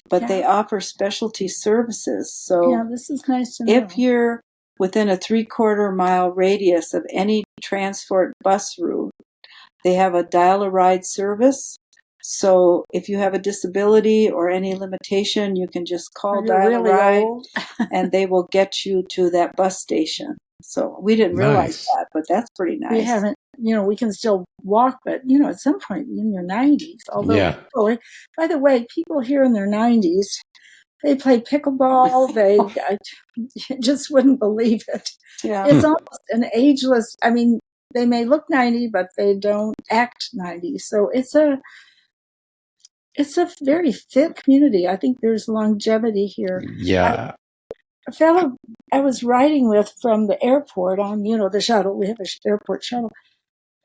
[SPEAKER 2] but they offer specialty services. So
[SPEAKER 3] this is nice to know.
[SPEAKER 2] If you're within a 3/4 mile radius of any Transport bus route, they have a dial-a-ride service. So if you have a disability or any limitation, you can just call Dial-a-Ride and they will get you to that bus station. So we didn't realize that, but that's pretty nice.
[SPEAKER 3] We haven't, we can still walk, but, at some point in your 90s, although, by the way, people here in their 90s, they play pickleball. They just wouldn't believe it.
[SPEAKER 2] Yeah.
[SPEAKER 3] It's almost an ageless, they may look 90, but they don't act 90. So it's a very fit community. I think there's longevity here.
[SPEAKER 1] Yeah.
[SPEAKER 3] A fellow I was riding with from the airport on, the shuttle. We have an airport shuttle.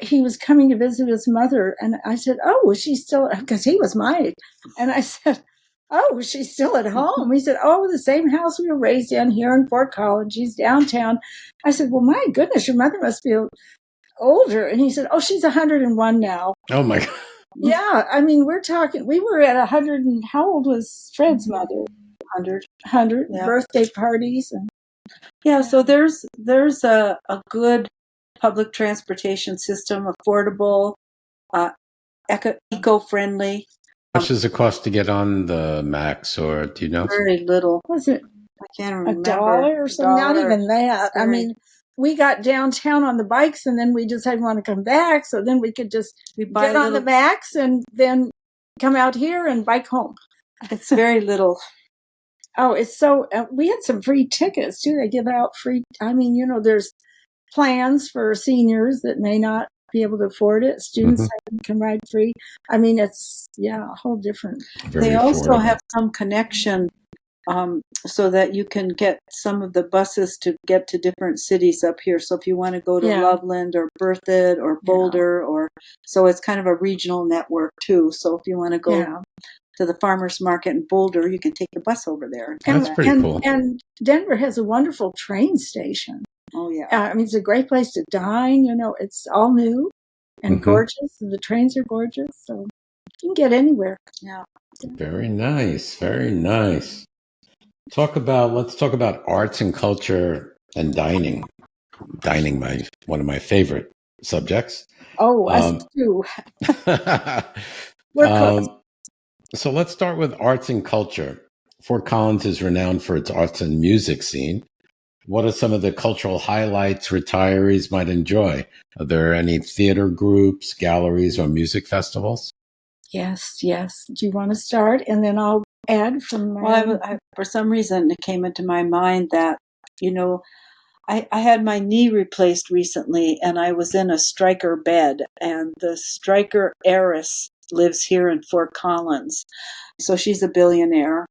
[SPEAKER 3] He was coming to visit his mother. And I said, oh, is she still, because he was my age. And I said, oh, is she still at home? He said, oh, the same house we were raised in here in Fort Collins. She's downtown. I said, well, my goodness, your mother must be older. And he said, oh, she's 101 now.
[SPEAKER 1] Oh, my God.
[SPEAKER 3] Yeah, we're talking, we were at 100, and how old was Fred's mother? 100 birthday parties.
[SPEAKER 2] So there's a good public transportation system, affordable, eco-friendly.
[SPEAKER 1] How much does it cost to get on the Max, or do you know?
[SPEAKER 2] Very little.
[SPEAKER 3] Was it
[SPEAKER 2] I can't remember.
[SPEAKER 3] $1 or something? Not even that. We got downtown on the bikes, and then we decided we want to come back, so then we could just get on the Max and then come out here and bike home.
[SPEAKER 2] It's very little.
[SPEAKER 3] Oh, it's so, we had some free tickets too. They give out free, there's plans for seniors that may not be able to afford it. Students can ride free. It's, a whole different.
[SPEAKER 1] Very
[SPEAKER 2] They also
[SPEAKER 1] affordable.
[SPEAKER 2] have some connection so that you can get some of the buses to get to different cities up here. So if you want to go to Loveland or Berthoud or Boulder, so it's kind of a regional network too. So if you want to go to the farmers market in Boulder, you can take the bus over there.
[SPEAKER 1] That's pretty cool.
[SPEAKER 3] And Denver has a wonderful train station.
[SPEAKER 2] Oh yeah.
[SPEAKER 3] It's a great place to dine. It's all new and gorgeous. And the trains are gorgeous, so you can get anywhere.
[SPEAKER 2] Yeah.
[SPEAKER 1] Very nice. Very nice. Let's talk about arts and culture and dining. Dining, one of my favorite subjects.
[SPEAKER 3] Oh, us too. We're close.
[SPEAKER 1] So let's start with arts and culture. Fort Collins is renowned for its arts and music scene. What are some of the cultural highlights retirees might enjoy? Are there any theater groups, galleries, or music festivals?
[SPEAKER 3] Yes. Do you want to start? And then I'll add from my...
[SPEAKER 2] Well, for some reason, it came into my mind that, I had my knee replaced recently, and I was in a Stryker bed, and the Stryker heiress lives here in Fort Collins. So she's a billionaire,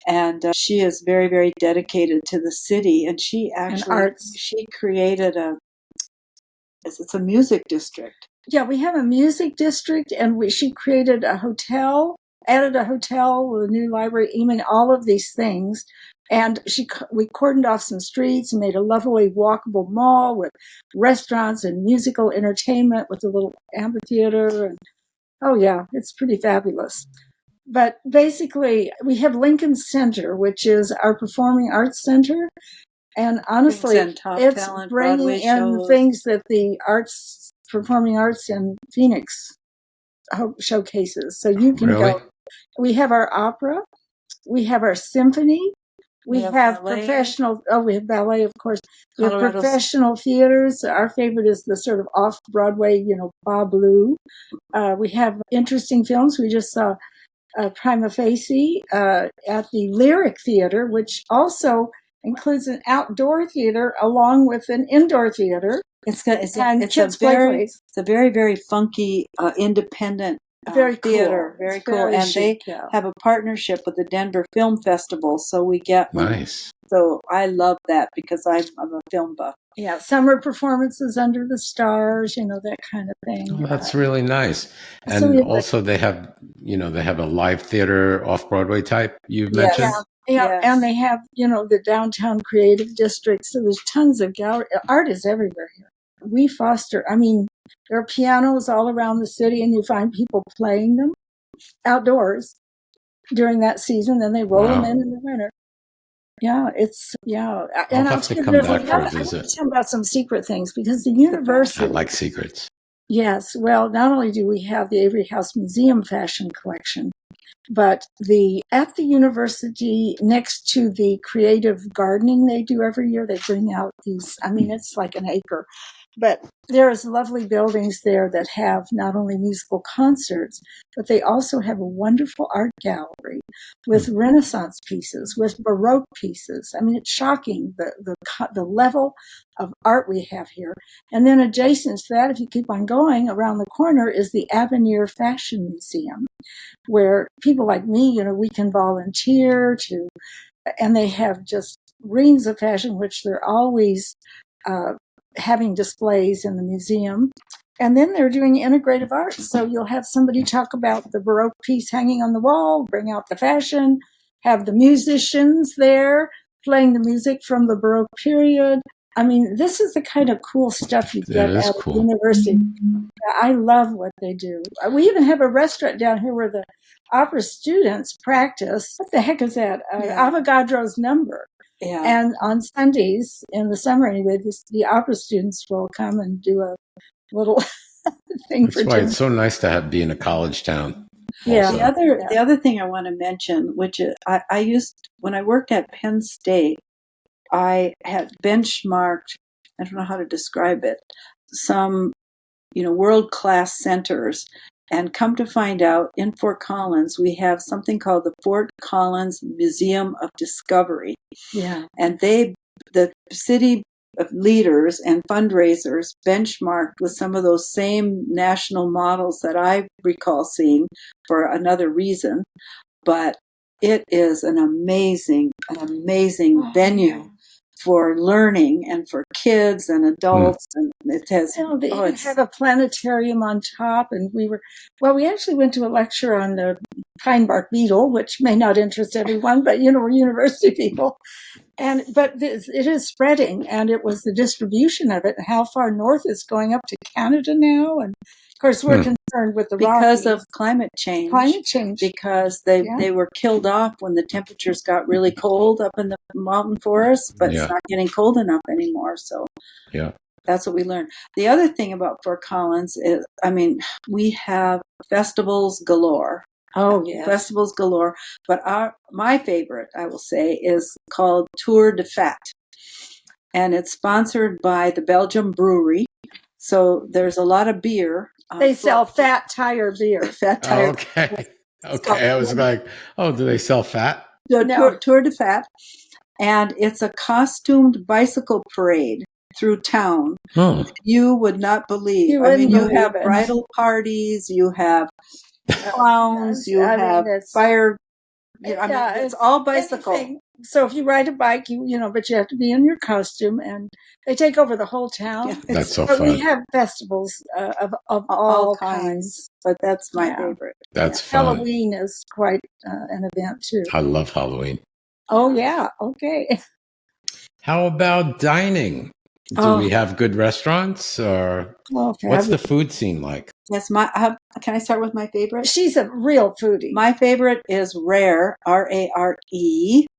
[SPEAKER 2] and she is very, very dedicated to the city. And she she created it's a music district.
[SPEAKER 3] Yeah, we have a music district, and she created a hotel, added a hotel with a new library, all of these things. And we cordoned off some streets and made a lovely walkable mall with restaurants and musical entertainment with a little amphitheater. And it's pretty fabulous. But basically, we have Lincoln Center, which is our performing arts center. And honestly, it's bringing in things that the performing arts in Phoenix showcases. So you can go. We have our opera. We have our symphony. We have professional. We have ballet, of course. We have professional theaters. Our favorite is the sort of off-Broadway, Ba Blue. We have interesting films. We just saw Prima Facie at the Lyric Theater, which also includes an outdoor theater along with an indoor theater. It's
[SPEAKER 2] a very, very funky, independent
[SPEAKER 3] very
[SPEAKER 2] theater.
[SPEAKER 3] Cool.
[SPEAKER 2] Very cool. And chic, they have a partnership with the Denver Film Festival. So we get
[SPEAKER 1] nice.
[SPEAKER 2] So I love that because I'm a film buff.
[SPEAKER 3] Yeah, summer performances under the stars, that kind of thing.
[SPEAKER 1] Oh, that's really nice. And also they have a live theater off-Broadway type you mentioned.
[SPEAKER 3] Yeah, and they have, the downtown creative district. So there's tons of gallery. Art is everywhere here. We foster, there are pianos all around the city, and you find people playing them outdoors during that season. Then they roll them in the winter. Yeah,
[SPEAKER 1] And I'll have to come back for a visit.
[SPEAKER 3] I want to tell about some secret things because the university.
[SPEAKER 1] I like secrets.
[SPEAKER 3] Yes, well, not only do we have the Avery House Museum fashion collection, but at the university, next to the creative gardening they do every year, they bring out these. It's like an acre. But there's lovely buildings there that have not only musical concerts, but they also have a wonderful art gallery with Renaissance pieces, with Baroque pieces. It's shocking the level of art we have here. And then adjacent to that, if you keep on going, around the corner is the Avenir Fashion Museum, where people like me, we can volunteer and they have just reams of fashion, which they're always having displays in the museum. And then they're doing integrative art. So you'll have somebody talk about the Baroque piece hanging on the wall, bring out the fashion, have the musicians there playing the music from the Baroque period. This is the kind of cool stuff you get at the university. I love what they do. We even have a restaurant down here where the opera students practice. What the heck is that? Avogadro's number. Yeah. And on Sundays, in the summer anyway, the opera students will come and do a little thing.
[SPEAKER 1] That's why it's so nice to be in a college town.
[SPEAKER 2] Yeah. The other thing I want to mention, which is I used when I worked at Penn State, I had benchmarked. I don't know how to describe it. Some, world-class centers, And come to find out, in Fort Collins, we have something called the Fort Collins Museum of Discovery.
[SPEAKER 3] Yeah.
[SPEAKER 2] And the city leaders and fundraisers benchmarked with some of those same national models that I recall seeing for another reason. But it is an amazing venue for learning and for kids and adults. And it has,
[SPEAKER 3] they even have a planetarium on top. And we actually went to a lecture on the pine bark beetle, which may not interest everyone, but, we're university people. But it is spreading, and it was the distribution of it and how far north it's going up to Canada now. And of course, we're concerned with the
[SPEAKER 2] because
[SPEAKER 3] Rockies.
[SPEAKER 2] of climate change. Because they were killed off when the temperatures got really cold up in the mountain forests, but it's not getting cold enough anymore. So that's what we learned. The other thing about Fort Collins is, we have festivals galore.
[SPEAKER 3] Oh, yeah.
[SPEAKER 2] Festivals galore. But my favorite, I will say, is called Tour de Fat. And it's sponsored by the Belgium Brewery. So there's a lot of beer.
[SPEAKER 3] They sell fat tire beer.
[SPEAKER 2] Fat tire.
[SPEAKER 1] Okay. I was like, do they sell fat?
[SPEAKER 2] No. Tour de Fat. And it's a costumed bicycle parade through town. You would not believe. You have bridal parties, you have clowns, you have fire. It's all bicycle.
[SPEAKER 3] Anything. So if you ride a bike, but you have to be in your costume, and they take over the whole town.
[SPEAKER 2] Yeah,
[SPEAKER 1] that's so fun.
[SPEAKER 3] We have festivals of all kinds.
[SPEAKER 2] But that's my favorite.
[SPEAKER 1] That's fun.
[SPEAKER 3] Halloween is quite an event too.
[SPEAKER 1] I love Halloween.
[SPEAKER 3] Oh yeah, okay.
[SPEAKER 1] How about dining? Do we have good restaurants, or what's the food scene like?
[SPEAKER 2] Yes, can I start with my favorite?
[SPEAKER 3] She's a real foodie.
[SPEAKER 2] My favorite is Rare, Rare,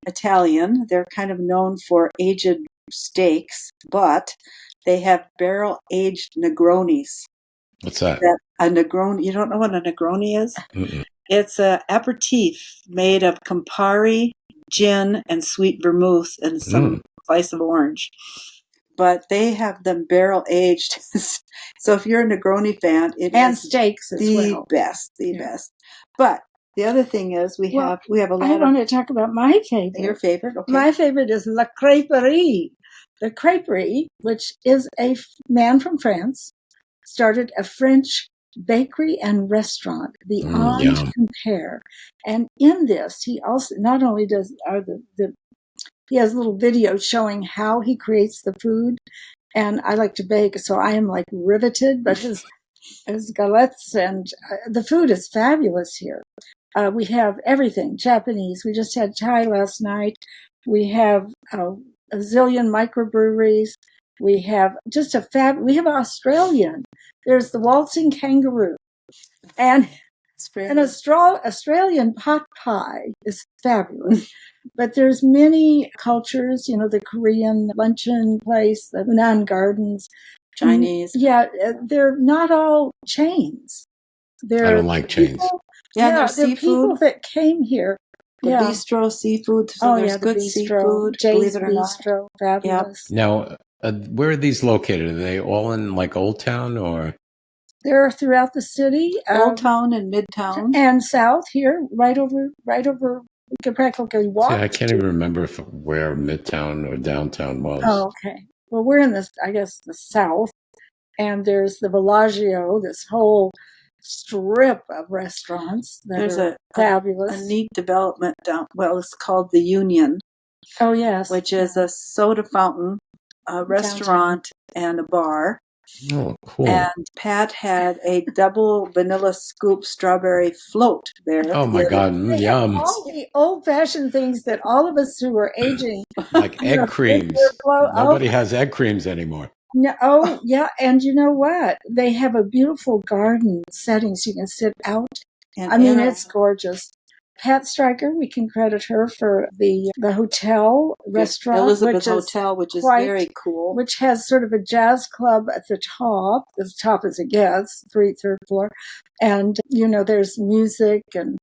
[SPEAKER 2] Italian. They're kind of known for aged steaks, but they have barrel-aged Negronis.
[SPEAKER 1] What's that?
[SPEAKER 2] A Negroni. You don't know what a Negroni is?
[SPEAKER 1] Mm-mm.
[SPEAKER 2] It's an aperitif made of Campari, gin, and sweet vermouth and some slice of orange. But they have them barrel aged. So if you're a Negroni fan, it is
[SPEAKER 3] steaks as
[SPEAKER 2] the best. But the other thing is we have a lot
[SPEAKER 3] I want to talk about my favorite.
[SPEAKER 2] Your favorite? Okay.
[SPEAKER 3] My favorite is La Crêperie. The Crêperie, which is a man from France, started a French bakery and restaurant beyond compare. And in this, he also not only he has little videos showing how he creates the food. And I like to bake, so I am like riveted. But his galettes and the food is fabulous here. We have everything Japanese. We just had Thai last night. We have a zillion microbreweries. We have just we have Australian. There's the waltzing kangaroo, and an Australian pot pie is fabulous. But there's many cultures, the Korean luncheon place, the Hunan Gardens.
[SPEAKER 2] Chinese.
[SPEAKER 3] Yeah, they're not all chains.
[SPEAKER 1] I don't like chains.
[SPEAKER 2] There's
[SPEAKER 3] they're
[SPEAKER 2] seafood.
[SPEAKER 3] People that came here.
[SPEAKER 2] The bistro seafood. So there's good seafood.
[SPEAKER 3] Jay's Bistro, fabulous.
[SPEAKER 1] Yep. Now, where are these located? Are they all in like Old Town, or?
[SPEAKER 3] They're throughout the city.
[SPEAKER 2] Old Town and Midtown.
[SPEAKER 3] And South here, right over. We could practically walk.
[SPEAKER 1] I can't even remember where Midtown or downtown was.
[SPEAKER 3] Oh, okay. Well, we're in the South, and there's the Bellagio, this whole strip of restaurants that are fabulous.
[SPEAKER 2] A neat development it's called the Union.
[SPEAKER 3] Oh, yes.
[SPEAKER 2] Which is a soda fountain, a restaurant, and a bar.
[SPEAKER 1] Oh, cool.
[SPEAKER 2] And Pat had a double vanilla scoop strawberry float there.
[SPEAKER 1] Oh, my God. Yum.
[SPEAKER 3] All the old-fashioned things that all of us who are aging.
[SPEAKER 1] Like egg creams. Nobody has egg creams anymore.
[SPEAKER 3] No, oh, yeah. And you know what? They have a beautiful garden setting so you can sit out. It's gorgeous. Pat Stryker, we can credit her for the hotel restaurant.
[SPEAKER 2] Elizabeth Hotel, which is very cool.
[SPEAKER 3] Which has sort of a jazz club at the top, as top as it gets, third floor. And, there's music and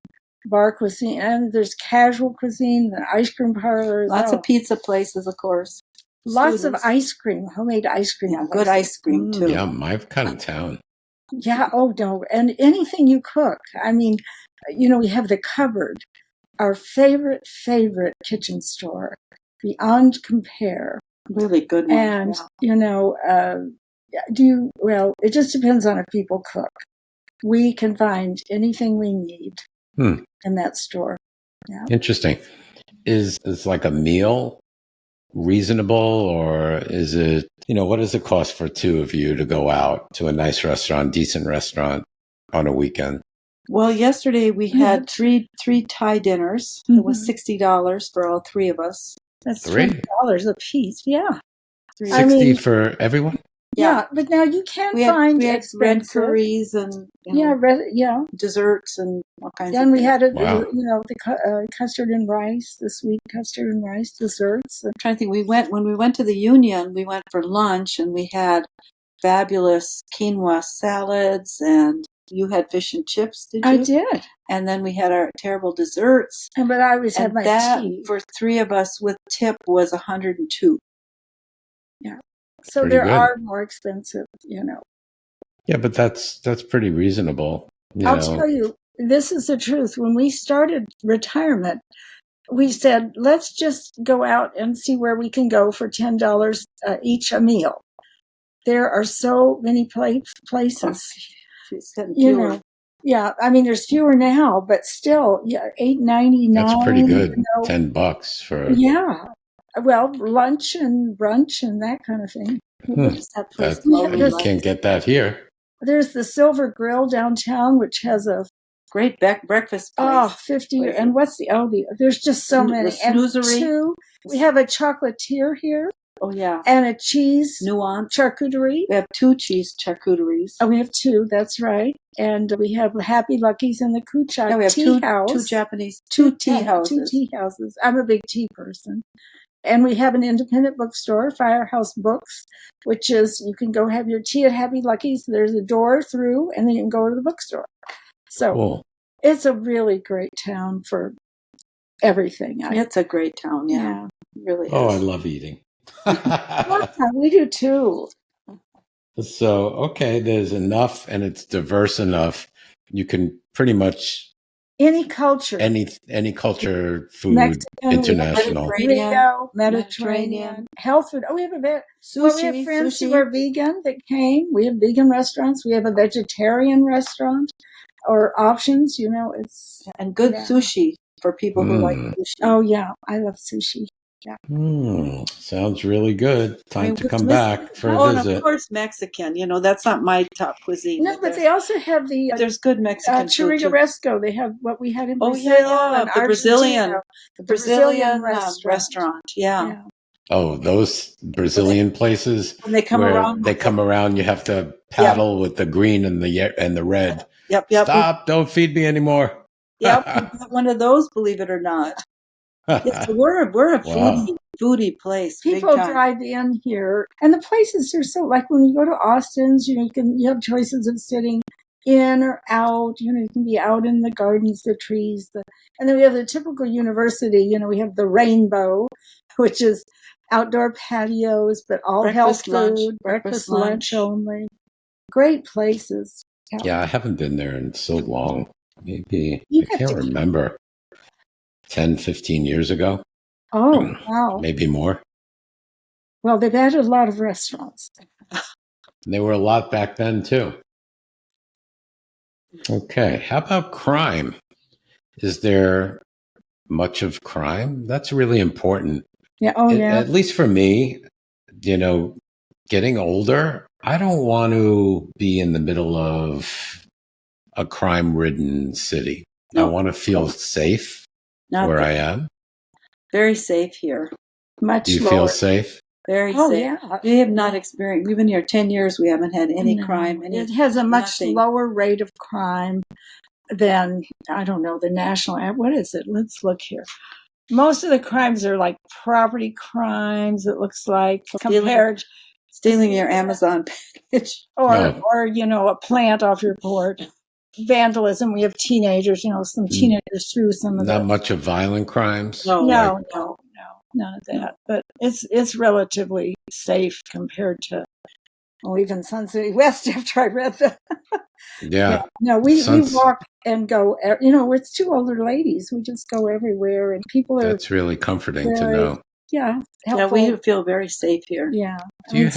[SPEAKER 3] bar cuisine, and there's casual cuisine, the ice cream parlors.
[SPEAKER 2] Lots of pizza places, of course.
[SPEAKER 3] Lots of ice cream, homemade ice cream.
[SPEAKER 2] Yeah, good ice cream, too.
[SPEAKER 1] Yeah, my kind of town.
[SPEAKER 3] Yeah. Oh, no. And anything you cook. I mean, we have the cupboard, our favorite kitchen store, beyond compare.
[SPEAKER 2] Really good one.
[SPEAKER 3] And, it just depends on if people cook. We can find anything we need in that store. Yeah.
[SPEAKER 1] Interesting. Is like a meal reasonable, or is it, what does it cost for two of you to go out to a nice restaurant, decent restaurant on a weekend?
[SPEAKER 2] Well, yesterday we had three Thai dinners. It was $60 for all three of us.
[SPEAKER 3] That's
[SPEAKER 1] $3
[SPEAKER 3] a piece. Yeah.
[SPEAKER 1] 60 for everyone?
[SPEAKER 3] Yeah, but now you can find
[SPEAKER 2] we had red curries and desserts and all kinds of things.
[SPEAKER 3] And we had
[SPEAKER 1] Wow.
[SPEAKER 3] the custard and rice, the sweet custard and rice desserts.
[SPEAKER 2] I'm trying to think. When we went to the Union, we went for lunch and we had fabulous quinoa salads, and you had fish and chips, did you?
[SPEAKER 3] I did.
[SPEAKER 2] And then we had our terrible desserts.
[SPEAKER 3] But I always had my tea.
[SPEAKER 2] For three of us with tip was $102.
[SPEAKER 3] Yeah. So
[SPEAKER 1] Pretty
[SPEAKER 3] there
[SPEAKER 1] good.
[SPEAKER 3] are more expensive,
[SPEAKER 1] Yeah, but that's pretty reasonable.
[SPEAKER 3] I'll tell you, this is the truth. When we started retirement, we said, let's just go out and see where we can go for $10 each a meal. There are so many places. Yeah, I mean, there's fewer now, but still, $8.99.
[SPEAKER 1] That's pretty good. $10 for
[SPEAKER 3] well, lunch and brunch and that kind of thing.
[SPEAKER 1] You can't get that here.
[SPEAKER 3] There's the Silver Grill downtown, which has a
[SPEAKER 2] great breakfast place.
[SPEAKER 3] Oh, 50. And what's there's just so many.
[SPEAKER 2] And
[SPEAKER 3] we have a chocolatier here.
[SPEAKER 2] Oh, yeah.
[SPEAKER 3] And a cheese
[SPEAKER 2] nuance
[SPEAKER 3] charcuterie.
[SPEAKER 2] We have 2 cheese charcuteries.
[SPEAKER 3] Oh, we have 2. That's right. And we have Happy Lucky's and the Kuchak
[SPEAKER 2] we have
[SPEAKER 3] tea house.
[SPEAKER 2] 2 Japanese, 2 tea houses.
[SPEAKER 3] 2 tea houses. I'm a big tea person. And we have an independent bookstore, Firehouse Books, which is you can go have your tea at Happy Lucky's. There's a door through, and then you can go to the bookstore. So It's a really great town for everything.
[SPEAKER 2] It's a great town, yeah. It really is.
[SPEAKER 1] Oh, I love eating.
[SPEAKER 3] We do too.
[SPEAKER 1] So, okay, there's enough and it's diverse enough. You can pretty much
[SPEAKER 3] any culture,
[SPEAKER 1] food, Mexican, international,
[SPEAKER 3] Mediterranean, health food. Oh, we have we have friends who are vegan that came. We have vegan restaurants. We have a vegetarian restaurant or options.
[SPEAKER 2] And good sushi for people who like sushi.
[SPEAKER 3] Oh yeah, I love sushi. Yeah.
[SPEAKER 1] Sounds really good. Time to come back for a visit.
[SPEAKER 2] And of course, Mexican. That's not my top cuisine.
[SPEAKER 3] No, but they also have
[SPEAKER 2] there's good Mexican food too.
[SPEAKER 3] Churrasco. They have what we had in Brazil.
[SPEAKER 2] The Brazilian restaurant. Yeah.
[SPEAKER 1] Oh, those Brazilian places.
[SPEAKER 2] When they come
[SPEAKER 1] around, you have to paddle with the green and the red.
[SPEAKER 2] Yep.
[SPEAKER 1] Stop! Don't feed me anymore.
[SPEAKER 2] Yep, we got one of those. Believe it or not. Yes, so we're a foodie place.
[SPEAKER 3] People drive in here, and the places are so like when you go to Austin's, you have choices of sitting in or out. You can be out in the gardens, the trees, and then we have the typical university. We have the Rainbow, which is outdoor patios, but all health food, breakfast, lunch only. Great places.
[SPEAKER 1] Yeah, I haven't been there in so long. Maybe I can't remember. 10, 15 years ago.
[SPEAKER 3] Oh, wow.
[SPEAKER 1] Maybe more.
[SPEAKER 3] Well, they've added a lot of restaurants.
[SPEAKER 1] They were a lot back then, too. Okay. How about crime? Is there much of crime? That's really important.
[SPEAKER 3] Yeah. Oh, yeah.
[SPEAKER 1] At least for me, getting older, I don't want to be in the middle of a crime-ridden city. No. I want to feel safe. Where I am?
[SPEAKER 2] Very safe here.
[SPEAKER 3] Much
[SPEAKER 1] Do you
[SPEAKER 3] lower.
[SPEAKER 1] feel safe?
[SPEAKER 2] Very safe. Yeah. We have not experienced, we've been here 10 years, we haven't had any crime.
[SPEAKER 3] It has a much lower rate of crime than, I don't know, the national, what is it? Let's look here. Most of the crimes are like property crimes, it looks like, compared.
[SPEAKER 2] Stealing your Amazon package.
[SPEAKER 3] Or, a plant off your porch. Vandalism. We have teenagers, some teenagers threw some of
[SPEAKER 1] Not much of violent crimes?
[SPEAKER 3] No, none of that. But it's relatively safe compared to even Sun City West after I read the.
[SPEAKER 1] Yeah.
[SPEAKER 3] No, we
[SPEAKER 1] Suns,
[SPEAKER 3] walk and go, it's two older ladies. We just go everywhere, and people are
[SPEAKER 1] that's really comforting to
[SPEAKER 3] very,
[SPEAKER 1] know.
[SPEAKER 2] Yeah,
[SPEAKER 3] helpful.
[SPEAKER 2] we feel very safe here.
[SPEAKER 3] Yeah.
[SPEAKER 1] Do you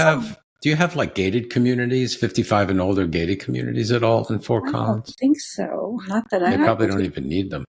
[SPEAKER 1] have like gated communities, 55 and older gated communities at all in Fort
[SPEAKER 3] I don't
[SPEAKER 1] Collins?
[SPEAKER 3] think so.
[SPEAKER 2] Not that
[SPEAKER 1] They
[SPEAKER 2] I'm
[SPEAKER 1] probably don't even need them.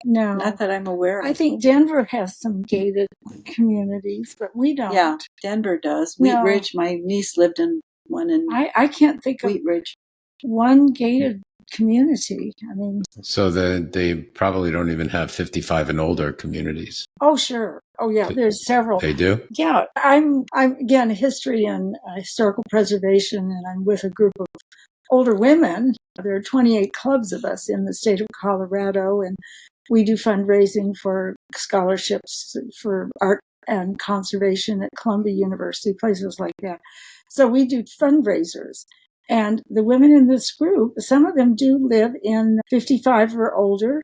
[SPEAKER 3] No.
[SPEAKER 2] not that I'm aware of.
[SPEAKER 3] I think Denver has some gated communities, but we don't.
[SPEAKER 2] Yeah, Denver does. Wheat
[SPEAKER 3] No.
[SPEAKER 2] Ridge, my niece lived in one in
[SPEAKER 3] I can't think of
[SPEAKER 2] Wheat Ridge.
[SPEAKER 3] one gated community. I mean,
[SPEAKER 1] So they probably don't even have 55 and older communities.
[SPEAKER 3] oh sure, oh yeah, there's several.
[SPEAKER 1] They do?
[SPEAKER 3] Yeah, I'm again history and historical preservation, and I'm with a group of older women. There are 28 clubs of us in the state of Colorado, and we do fundraising for scholarships for art and conservation at Columbia University, places like that. So we do fundraisers. And the women in this group, some of them do live in 55 or older.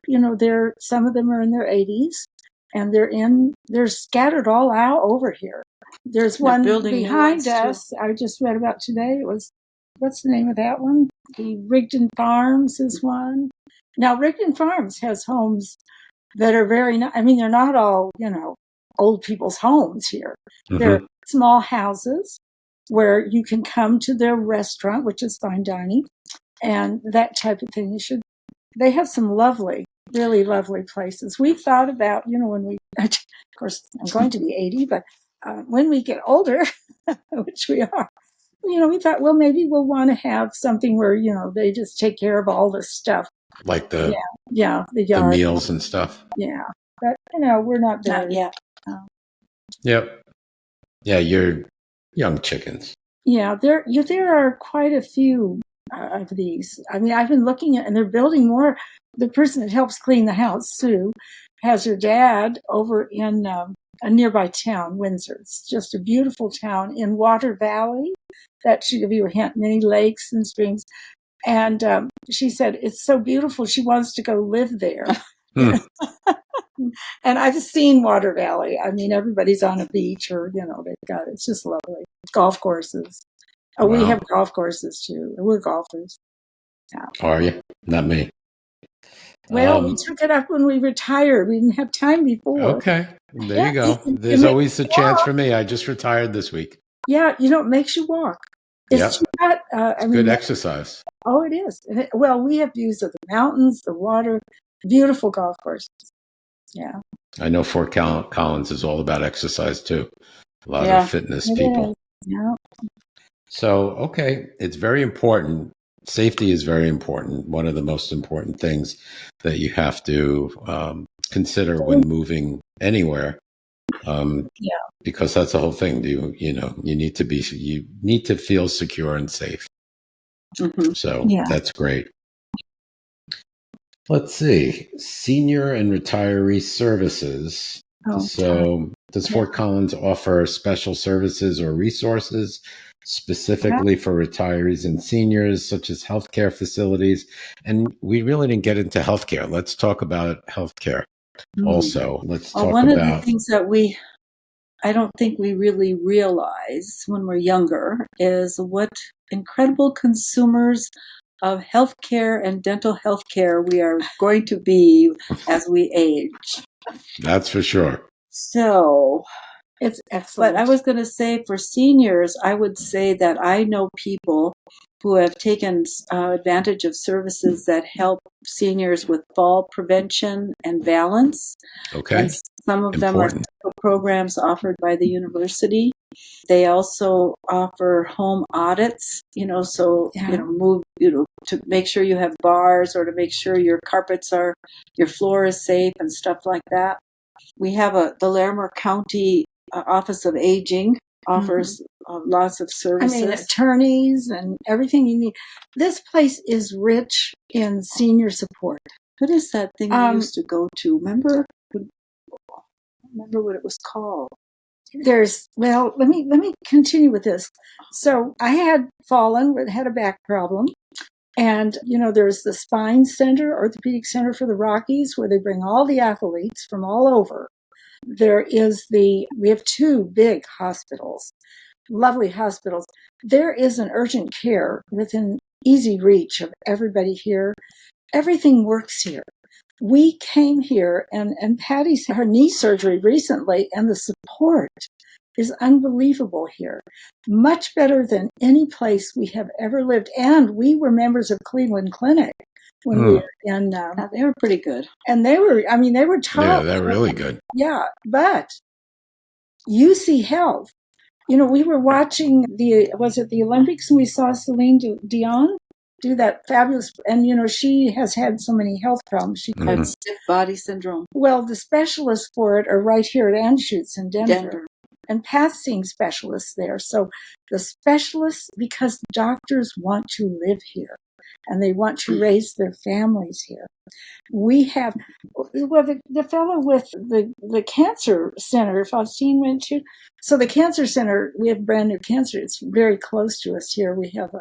[SPEAKER 3] Some of them are in their 80s, and they're scattered all out over here. There's one behind us I just read about today. It was, what's the name of that one? The Rigdon Farms is one. Now, Rigdon Farms has homes that are very, they're not all, old people's homes here. Mm-hmm. They're small houses where you can come to their restaurant, which is fine dining, and that type of thing. They have some lovely, really lovely places. We've thought about, of course, I'm going to be 80, but when we get older, which we are, we thought, well, maybe we'll want to have something where, they just take care of all this stuff.
[SPEAKER 1] Like the
[SPEAKER 3] yard,
[SPEAKER 1] the meals and stuff.
[SPEAKER 3] Yeah. But, we're not there.
[SPEAKER 2] Not yet.
[SPEAKER 1] Yep. Yeah, you're young chickens.
[SPEAKER 3] Yeah, there are quite a few of these. I've been looking at, and they're building more. The person that helps clean the house, Sue, has her dad over in a nearby town, Windsor. It's just a beautiful town in Water Valley. That should give you a hint. Many lakes and streams. And she said, it's so beautiful, she wants to go live there. And I've seen Water Valley. Everybody's on a beach or, it's just lovely. Golf courses. Oh, wow. We have golf courses too. We're golfers. Yeah.
[SPEAKER 1] Are you? Not me.
[SPEAKER 3] Well, we took it up when we retired. We didn't have time before.
[SPEAKER 1] Okay. There you go. There's always a chance for me. I just retired this week.
[SPEAKER 3] Yeah, it makes you walk. It's
[SPEAKER 1] good exercise.
[SPEAKER 3] Oh, it is. Well, we have views of the mountains, the water, beautiful golf courses. Yeah.
[SPEAKER 1] I know Fort Collins is all about exercise too. A lot of fitness people.
[SPEAKER 3] Yeah.
[SPEAKER 1] So, okay, it's very important. Safety is very important. One of the most important things that you have to consider when moving anywhere. Because that's the whole thing. You need to feel secure and safe. Mm-hmm. So that's great. Let's see. Senior and retiree services. So does Fort Collins offer special services or resources specifically for retirees and seniors, such as healthcare facilities? And we really didn't get into healthcare. Let's talk about healthcare also. Let's talk
[SPEAKER 2] one
[SPEAKER 1] about
[SPEAKER 2] of the things that I don't think we really realize when we're younger is what incredible consumers of healthcare and dental healthcare we are going to be as we age.
[SPEAKER 1] That's for sure.
[SPEAKER 2] So
[SPEAKER 3] it's excellent.
[SPEAKER 2] But I was going to say for seniors, I would say that I know people who have taken advantage of services that help seniors with fall prevention and balance.
[SPEAKER 1] Okay.
[SPEAKER 2] And some of them are programs offered by the university. They also offer home audits, move, to make sure you have bars or to make sure your your floor is safe and stuff like that. We have the Larimer County Office of Aging offers lots of services.
[SPEAKER 3] Attorneys and everything you need. This place is rich in senior support.
[SPEAKER 2] What is that thing we used to go to? Remember what it was called?
[SPEAKER 3] Let me continue with this. So I had fallen, had a back problem. And, there's the Spine Center, Orthopedic Center for the Rockies, where they bring all the athletes from all over. We have two big hospitals. lovely hospitals. There is an urgent care within easy reach of everybody here. Everything works here. We came here, and Patty's had her knee surgery recently, and the support is unbelievable here. Much better than any place we have ever lived. And we were members of Cleveland Clinic when we were in.
[SPEAKER 2] They were pretty good.
[SPEAKER 3] And they were top.
[SPEAKER 1] Yeah, they're really good.
[SPEAKER 3] Yeah, but UC Health, we were watching the Olympics, and we saw Celine Dion do that fabulous, and she has had so many health problems. She
[SPEAKER 2] had stiff body syndrome.
[SPEAKER 3] Well, the specialists for it are right here at Anschutz in Denver. And Pat's seeing specialists there. So the specialists, because doctors want to live here and they want to raise their families here. We have, the fellow with the cancer center, Faustine went to. So the cancer center, we have brand new cancer. It's very close to us here. We have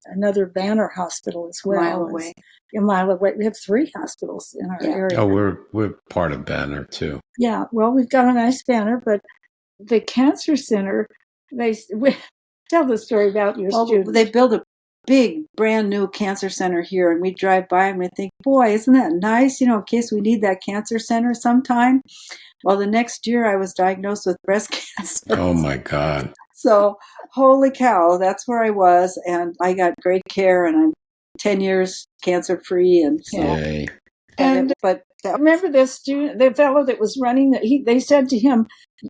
[SPEAKER 3] another Banner hospital as well. A mile away. We have 3 hospitals in our area.
[SPEAKER 1] Oh, we're part of Banner too.
[SPEAKER 3] Yeah, well, we've got a nice Banner, but the cancer center, we tell the story about your student.
[SPEAKER 2] They built a big, brand new cancer center here, and we drive by and we think, boy, isn't that nice? In case we need that cancer center sometime. Well, the next year I was diagnosed with breast cancer.
[SPEAKER 1] Oh my God.
[SPEAKER 2] So, holy cow, that's where I was, and I got great care, and I'm 10 years cancer free, and so.
[SPEAKER 1] Yay.
[SPEAKER 3] But remember this student, the fellow that was running they said to him,